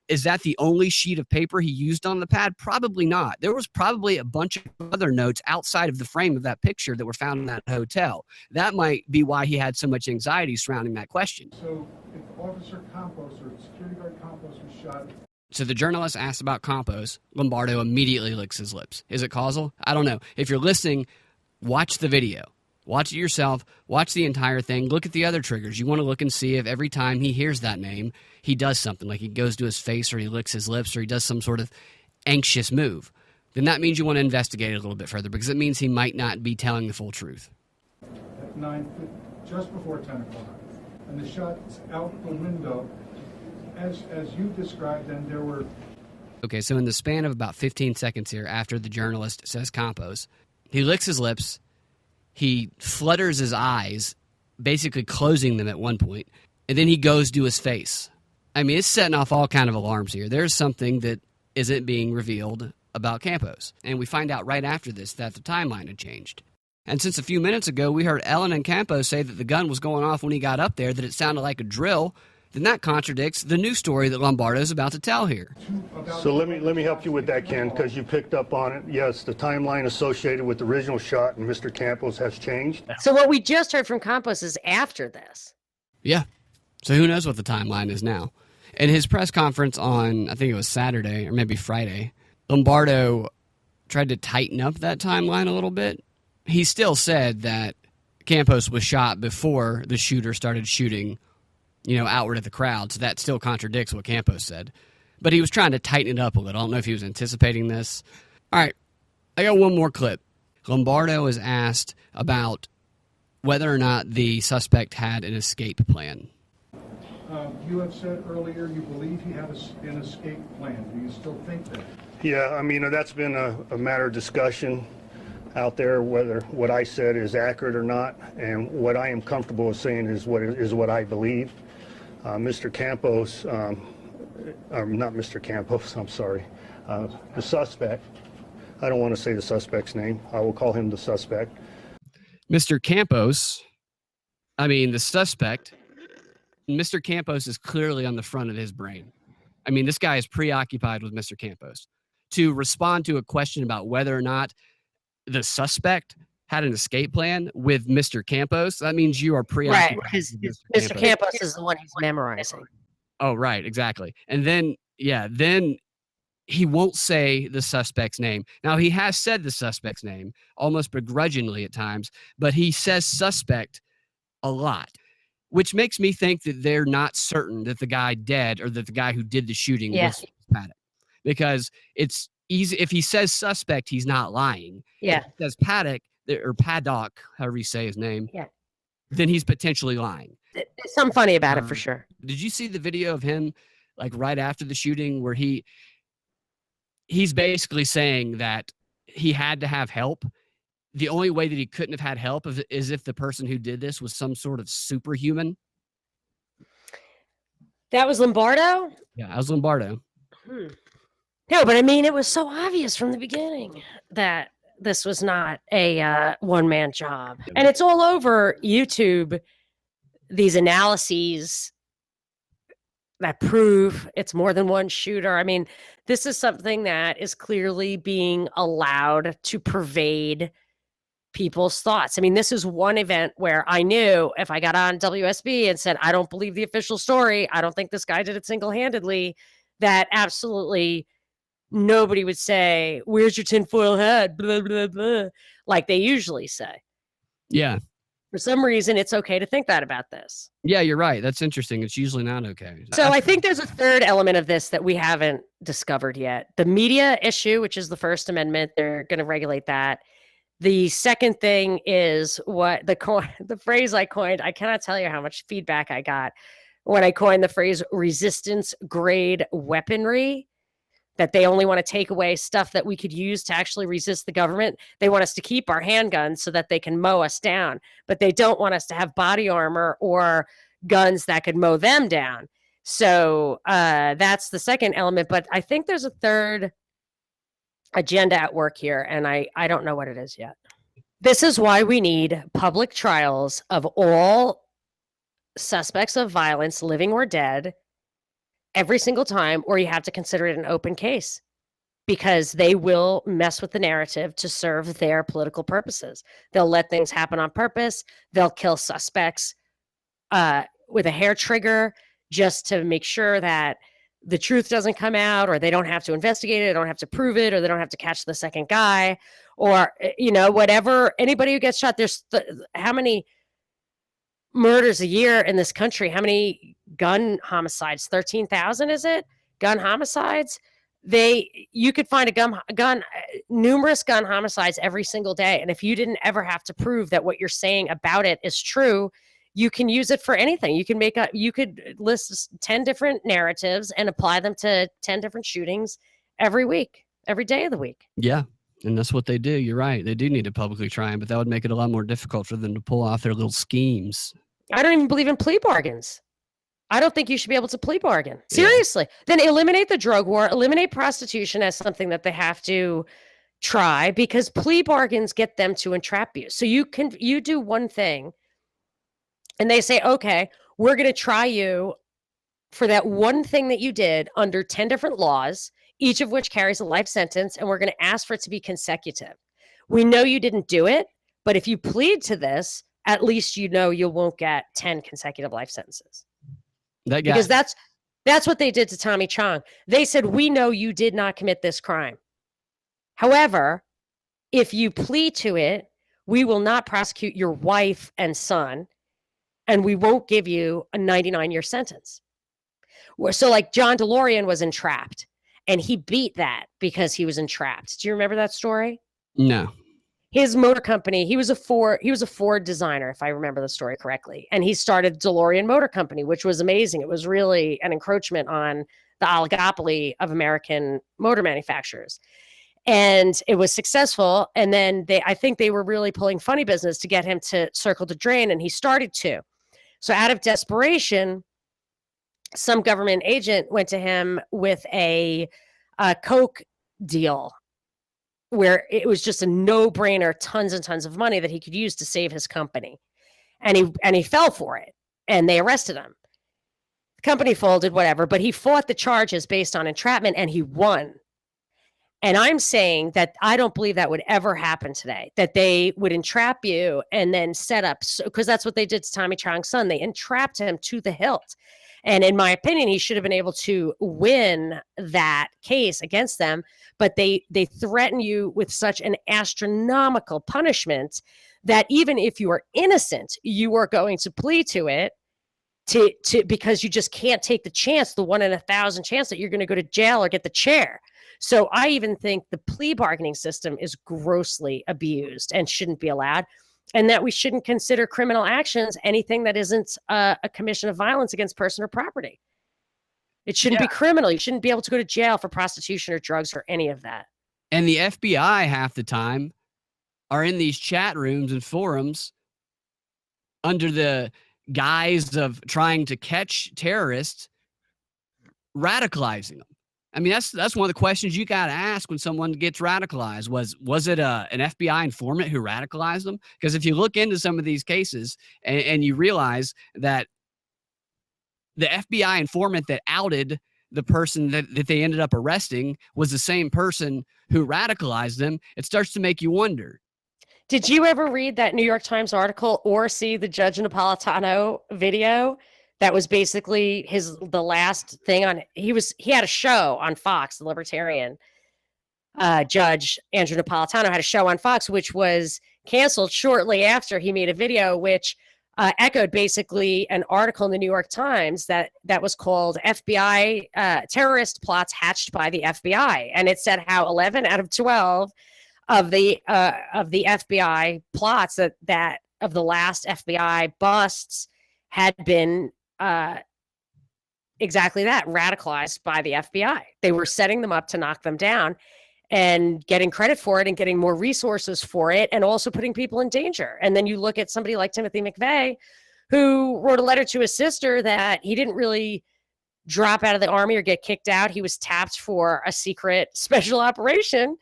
Is that the only sheet of paper he used on the pad? Probably not. There was probably a bunch of other notes outside of the frame of that picture that were found in that hotel. That might be why he had so much anxiety surrounding that question. So if Officer Campos or security guard Campos was shot. So the journalist asked about Campos. Lombardo immediately licks his lips. Is it causal? I don't know. If you're listening, watch the video. Watch it yourself. Watch the entire thing. Look at the other triggers. You want to look and see if every time he hears that name, he does something, like he goes to his face, or he licks his lips, or he does some sort of anxious move. Then that means you want to investigate it a little bit further, because it means he might not be telling the full truth. At 9, just before 10 o'clock. And the shot's out the window. As you described, and there were... Okay, so in the span of about 15 seconds here, after the journalist says Campos, he licks his lips, he flutters his eyes, basically closing them at one point, and then he goes to his face. I mean, it's setting off all kind of alarms here. There's something that isn't being revealed about Campos. And we find out right after this that the timeline had changed. And since a few minutes ago we heard Ellen and Campos say that the gun was going off when he got up there, that it sounded like a drill, then that contradicts the new story that Lombardo's about to tell here. So let me help you with that, Ken, because you picked up on it. Yes, the timeline associated with the original shot and Mr. Campos has changed. So what we just heard from Campos is after this. Yeah. So who knows what the timeline is now. In his press conference on, I think it was Saturday or maybe Friday, Lombardo tried to tighten up that timeline a little bit. He still said that Campos was shot before the shooter started shooting outward at the crowd. So that still contradicts what Campos said. But he was trying to tighten it up a little. I don't know if he was anticipating this. All right, I got one more clip. Lombardo was asked about whether or not the suspect had an escape plan. You have said earlier you believe he had an escape plan. Do you still think that? Yeah, I mean, that's been a matter of discussion out there, whether what I said is accurate or not, and what I am comfortable with saying is what I believe. Mr. Campos, not Mr. Campos, I'm sorry, the suspect, I don't want to say the suspect's name, I will call him the suspect. Mr. Campos, the suspect, Mr. Campos is clearly on the front of his brain. This guy is preoccupied with Mr. Campos. To respond to a question about whether or not the suspect had an escape plan with Mr. Campos, that means you are preoccupied. Right, because Mr. Campos is the one he's memorizing. Oh, right, exactly. And then he won't say the suspect's name. Now, he has said the suspect's name, almost begrudgingly at times, but he says suspect a lot, which makes me think that they're not certain that the guy dead or that the guy who did the shooting was Paddock. Because it's easy. If he says suspect, he's not lying. Yeah. If he says Paddock or Paddock, however you say his name, then he's potentially lying. There's something funny about it for sure. Did you see the video of him right after the shooting where he's basically saying that he had to have help? The only way that he couldn't have had help is if the person who did this was some sort of superhuman. That was Lombardo? Yeah, that was Lombardo. No, but it was so obvious from the beginning that this was not a one-man job. And it's all over YouTube, these analyses that prove it's more than one shooter. This is something that is clearly being allowed to pervade people's thoughts. This is one event where I knew if I got on WSB and said, I don't believe the official story, I don't think this guy did it single-handedly, that absolutely nobody would say, where's your tinfoil hat, blah, blah, blah, like they usually say. Yeah. For some reason, it's okay to think that about this. Yeah, you're right. That's interesting. It's usually not okay. So I think there's a third element of this that we haven't discovered yet. The media issue, which is the First Amendment, they're going to regulate that. The second thing is what the phrase I coined. I cannot tell you how much feedback I got when I coined the phrase resistance grade weaponry, that they only want to take away stuff that we could use to actually resist the government. They want us to keep our handguns so that they can mow us down, but they don't want us to have body armor or guns that could mow them down. So that's the second element. But I think there's a third agenda at work here, and I don't know what it is yet. This is why we need public trials of all suspects of violence, living or dead, every single time, or you have to consider it an open case, because they will mess with the narrative to serve their political purposes. They'll let things happen on purpose. They'll kill suspects with a hair trigger just to make sure that the truth doesn't come out, or they don't have to investigate it, they don't have to prove it, or they don't have to catch the second guy, or, whatever. Anybody who gets shot, there's how many murders a year in this country? How many gun homicides? 13,000, is it? Gun homicides? You could find numerous gun homicides every single day. And if you didn't ever have to prove that what you're saying about it is true, you can use it for anything. You could list 10 different narratives and apply them to 10 different shootings every week, every day of the week. Yeah. And that's what they do. You're right. They do need to publicly try them, but that would make it a lot more difficult for them to pull off their little schemes. I don't even believe in plea bargains. I don't think you should be able to plea bargain. Seriously. Yeah. Then eliminate the drug war, eliminate prostitution as something that they have to try, because plea bargains get them to entrap you. So you do one thing and they say, okay, we're going to try you for that one thing that you did under 10 different laws, each of which carries a life sentence, and we're going to ask for it to be consecutive. We know you didn't do it, but if you plead to this, at least you won't get 10 consecutive life sentences. Because that's what they did to Tommy Chong. They said, we know you did not commit this crime. However, if you plead to it, we will not prosecute your wife and son. and we won't give you a 99-year sentence. So like John DeLorean was entrapped, and he beat that because he was entrapped. Do you remember that story? No. His motor company, he was a Ford designer, if I remember the story correctly. And he started DeLorean Motor Company, which was amazing. It was really an encroachment on the oligopoly of American motor manufacturers. And it was successful. And then I think they were really pulling funny business to get him to circle the drain. And he started to. So out of desperation, some government agent went to him with a Coke deal where it was just a no-brainer, tons and tons of money that he could use to save his company. And he fell for it, and they arrested him. The company folded, whatever, but he fought the charges based on entrapment, and he won. And I'm saying that I don't believe that would ever happen today, that they would entrap you and then set up, because that's what they did to Tommy Chong's son. They entrapped him to the hilt. And in my opinion, he should have been able to win that case against them. But they threaten you with such an astronomical punishment that even if you are innocent, you are going to plead to it because you just can't take the chance, the 1 in 1,000 chance that you're going to go to jail or get the chair. So I even think the plea bargaining system is grossly abused and shouldn't be allowed. And that we shouldn't consider criminal actions anything that isn't a commission of violence against person or property. It shouldn't be criminal. You shouldn't be able to go to jail for prostitution or drugs or any of that. And the FBI half the time are in these chat rooms and forums under the guise of trying to catch terrorists, radicalizing them. I mean, that's one of the questions you got to ask when someone gets radicalized. Was it an FBI informant who radicalized them? Because if you look into some of these cases and you realize that the FBI informant that outed the person that they ended up arresting was the same person who radicalized them, it starts to make you wonder. Did you ever read that New York Times article or see the Judge Napolitano video? That was basically the last thing on. He had a show on Fox, the Libertarian Judge Andrew Napolitano had a show on Fox, which was canceled shortly after he made a video, which echoed basically an article in the New York Times that was called "FBI Terrorist Plots Hatched by the FBI," and it said how 11 out of 12 of the FBI plots that of the last FBI busts had been exactly that, radicalized by the FBI. They were setting them up to knock them down and getting credit for it and getting more resources for it and also putting people in danger. And then you look at somebody like Timothy McVeigh, who wrote a letter to his sister that he didn't really drop out of the army or get kicked out. He was tapped for a secret special operation.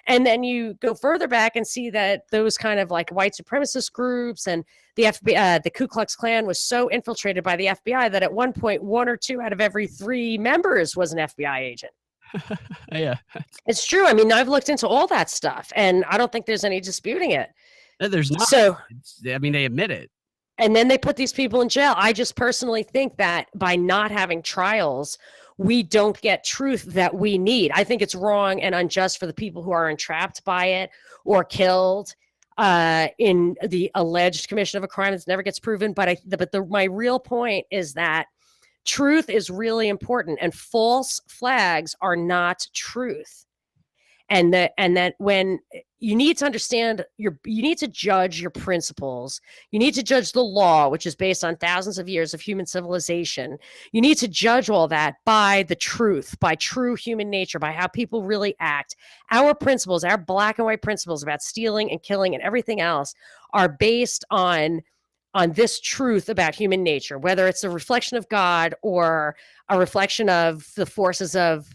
And then you go further back and see that those kind of like white supremacist groups and the FBI, the Ku Klux Klan was so infiltrated by the FBI that at one point, 1 or 2 out of every 3 members was an FBI agent. Yeah, it's true. I mean, I've looked into all that stuff and I don't think there's any disputing it. No, there's not. So, I mean, they admit it. And then they put these people in jail. I just personally think that by not having trials, we don't get truth that we need. I think it's wrong and unjust for the people who are entrapped by it or killed in the alleged commission of a crime that never gets proven. But my real point is that truth is really important, and false flags are not truth. And that when you need to understand you need to judge your principles. You need to judge the law, which is based on thousands of years of human civilization. You need to judge all that by the truth, by true human nature, by how people really act. Our principles, our black and white principles about stealing and killing and everything else are based on this truth about human nature, whether it's a reflection of God or a reflection of the forces of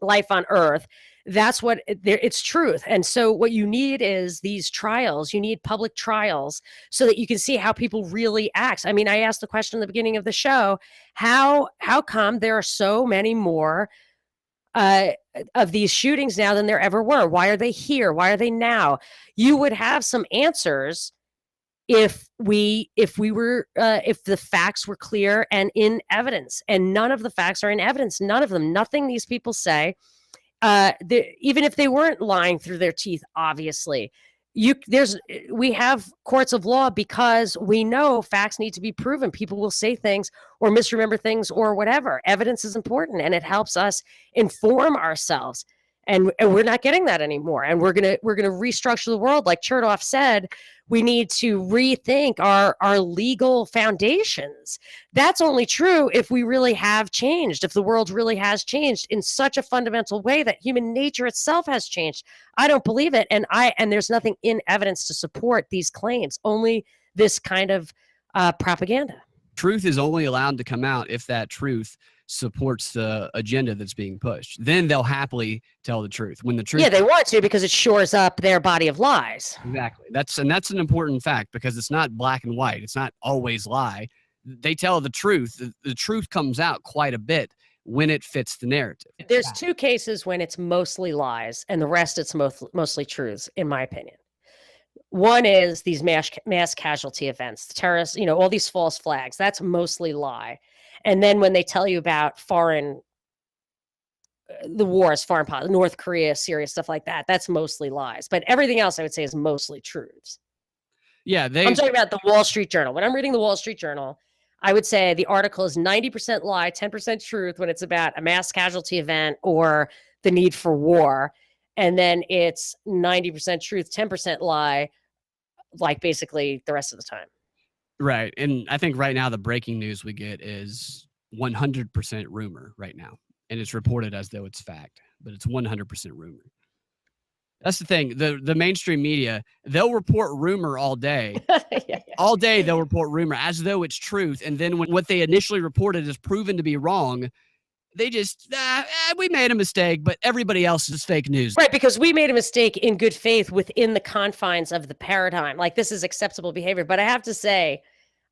life on earth. That's what it's truth. And so what you need is these trials. You need public trials so that you can see how people really act. I mean, I asked the question at the beginning of the show, how come there are so many more of these shootings now than there ever were? Why are they here? Why are they now? You would have some answers if the facts were clear and in evidence, and none of the facts are in evidence. None of them, nothing these people say. Even if they weren't lying through their teeth, obviously, we have courts of law because we know facts need to be proven. People will say things or misremember things or whatever. Evidence is important, and it helps us inform ourselves. And we're not getting that anymore. And we're gonna restructure the world, like Chertoff said. We need to rethink our legal foundations. That's only true if we really have changed, if the world really has changed in such a fundamental way that human nature itself has changed. I don't believe it, and there's nothing in evidence to support these claims. Only this kind of propaganda. Truth is only allowed to come out if that truth supports the agenda that's being pushed. Then they'll happily tell the truth. When the truth, yeah, they want to because it shores up their body of lies. Exactly. That's an important fact because it's not black and white. It's not always lie. They tell the truth. The truth comes out quite a bit when it fits the narrative. There's two cases when it's mostly lies, and the rest it's mostly truths, in my opinion. One is these mass casualty events, terrorists, all these false flags. That's mostly lie. And then when they tell you about the wars, foreign policy, North Korea, Syria, stuff like that, that's mostly lies. But everything else I would say is mostly truths. Yeah, I'm talking about the Wall Street Journal. When I'm reading the Wall Street Journal, I would say the article is 90% lie, 10% truth when it's about a mass casualty event or the need for war. And then it's 90% truth, 10% lie, like basically the rest of the time. Right. And I think right now the breaking news we get is 100% rumor right now. And it's reported as though it's fact, but it's 100% rumor. That's the thing. The mainstream media, they'll report rumor all day. Yeah. All day they'll report rumor as though it's truth. And then when what they initially reported is proven to be wrong, they just, we made a mistake, but everybody else is fake news. Right, because we made a mistake in good faith within the confines of the paradigm. Like, this is acceptable behavior. But I have to say,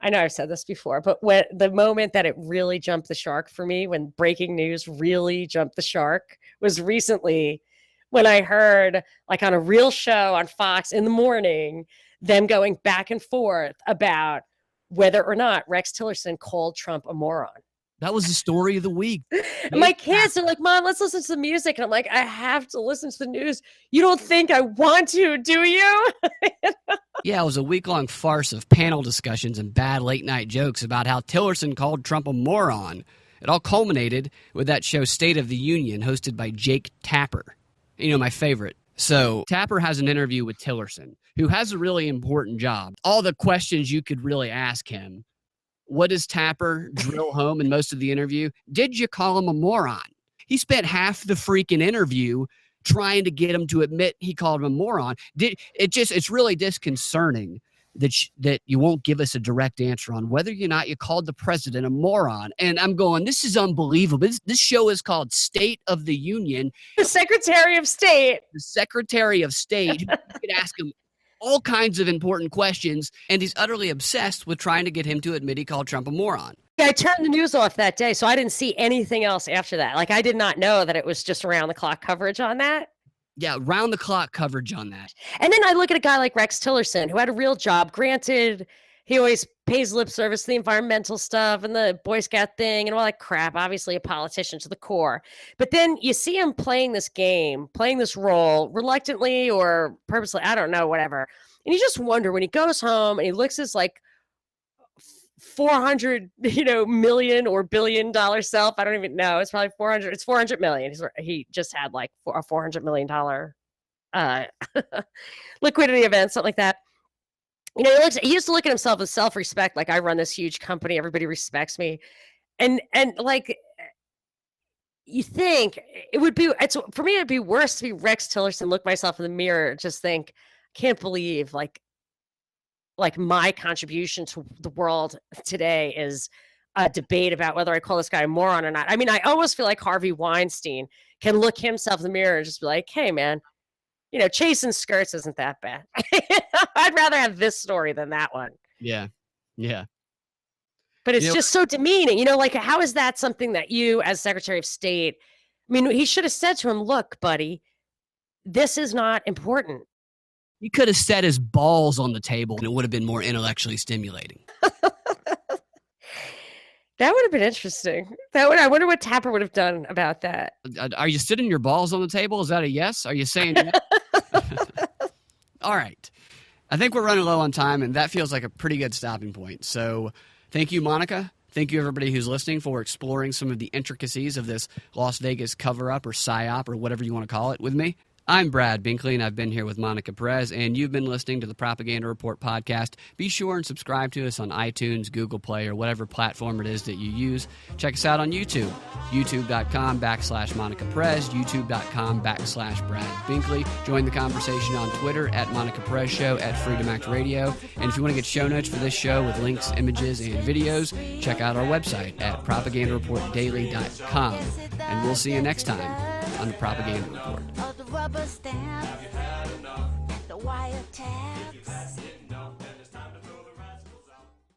I know I've said this before, but when the moment that it really jumped the shark for me, when breaking news really jumped the shark, was recently when I heard, like on a real show on Fox in the morning, them going back and forth about whether or not Rex Tillerson called Trump a moron. That was the story of the week. My kids are like, Mom, let's listen to the music. And I'm like, I have to listen to the news. You don't think I want to, do you? Yeah, it was a week-long farce of panel discussions and bad late-night jokes about how Tillerson called Trump a moron. It all culminated with that show State of the Union, hosted by Jake Tapper. My favorite. So Tapper has an interview with Tillerson, who has a really important job. All the questions you could really ask him. What does Tapper drill home in most of the interview? Did you call him a moron? He spent half the freaking interview trying to get him to admit he called him a moron. It's really disconcerting that you won't give us a direct answer on whether or not you called the president a moron. And I'm going, this is unbelievable. This show is called State of the Union. The Secretary of State. The Secretary of State. You could ask him all kinds of important questions, and he's utterly obsessed with trying to get him to admit he called Trump a moron. I turned the news off that day, so I didn't see anything else after that. Like, I did not know that it was just around-the-clock coverage on that. Yeah, round-the-clock coverage on that. And then I look at a guy like Rex Tillerson, who had a real job. Granted, he always pays lip service to the environmental stuff and the Boy Scout thing and all that crap. Obviously, a politician to the core. But then you see him playing this game, playing this role, reluctantly or purposely, I don't know, whatever. And you just wonder when he goes home and he looks his like 400, million or $1 billion self. I don't even know. It's probably 400. It's 400 million. He just had like a $400 million liquidity event, something like that. He used to look at himself with self-respect. Like, I run this huge company. Everybody respects me. And like, you think for me, it'd be worse to be Rex Tillerson, look myself in the mirror, just think, can't believe like my contribution to the world today is a debate about whether I call this guy a moron or not. I mean, I almost feel like Harvey Weinstein can look himself in the mirror and just be like, hey, man, chasing skirts isn't that bad. I'd rather have this story than that one. Yeah. Yeah. But it's just so demeaning. Like, how is that something that you, as Secretary of State, I mean, he should have said to him, look, buddy, this is not important. He could have set his balls on the table and it would have been more intellectually stimulating. That would have been interesting. I wonder what Tapper would have done about that. Are you sitting your balls on the table? Is that a yes? Are you saying yes? All right. I think we're running low on time, and that feels like a pretty good stopping point. So thank you, Monica. Thank you, everybody who's listening, for exploring some of the intricacies of this Las Vegas cover-up or psyop or whatever you want to call it with me. I'm Brad Binkley, and I've been here with Monica Perez, and you've been listening to the Propaganda Report podcast. Be sure and subscribe to us on iTunes, Google Play, or whatever platform it is that you use. Check us out on YouTube, youtube.com/Monica Perez, youtube.com/Brad Binkley. Join the conversation on Twitter at Monica Perez Show, at Freedom Act Radio. And if you want to get show notes for this show with links, images, and videos, check out our website at propagandareportdaily.com. And we'll see you next time on the Propaganda Report. Rubber stamp, the wiretaps.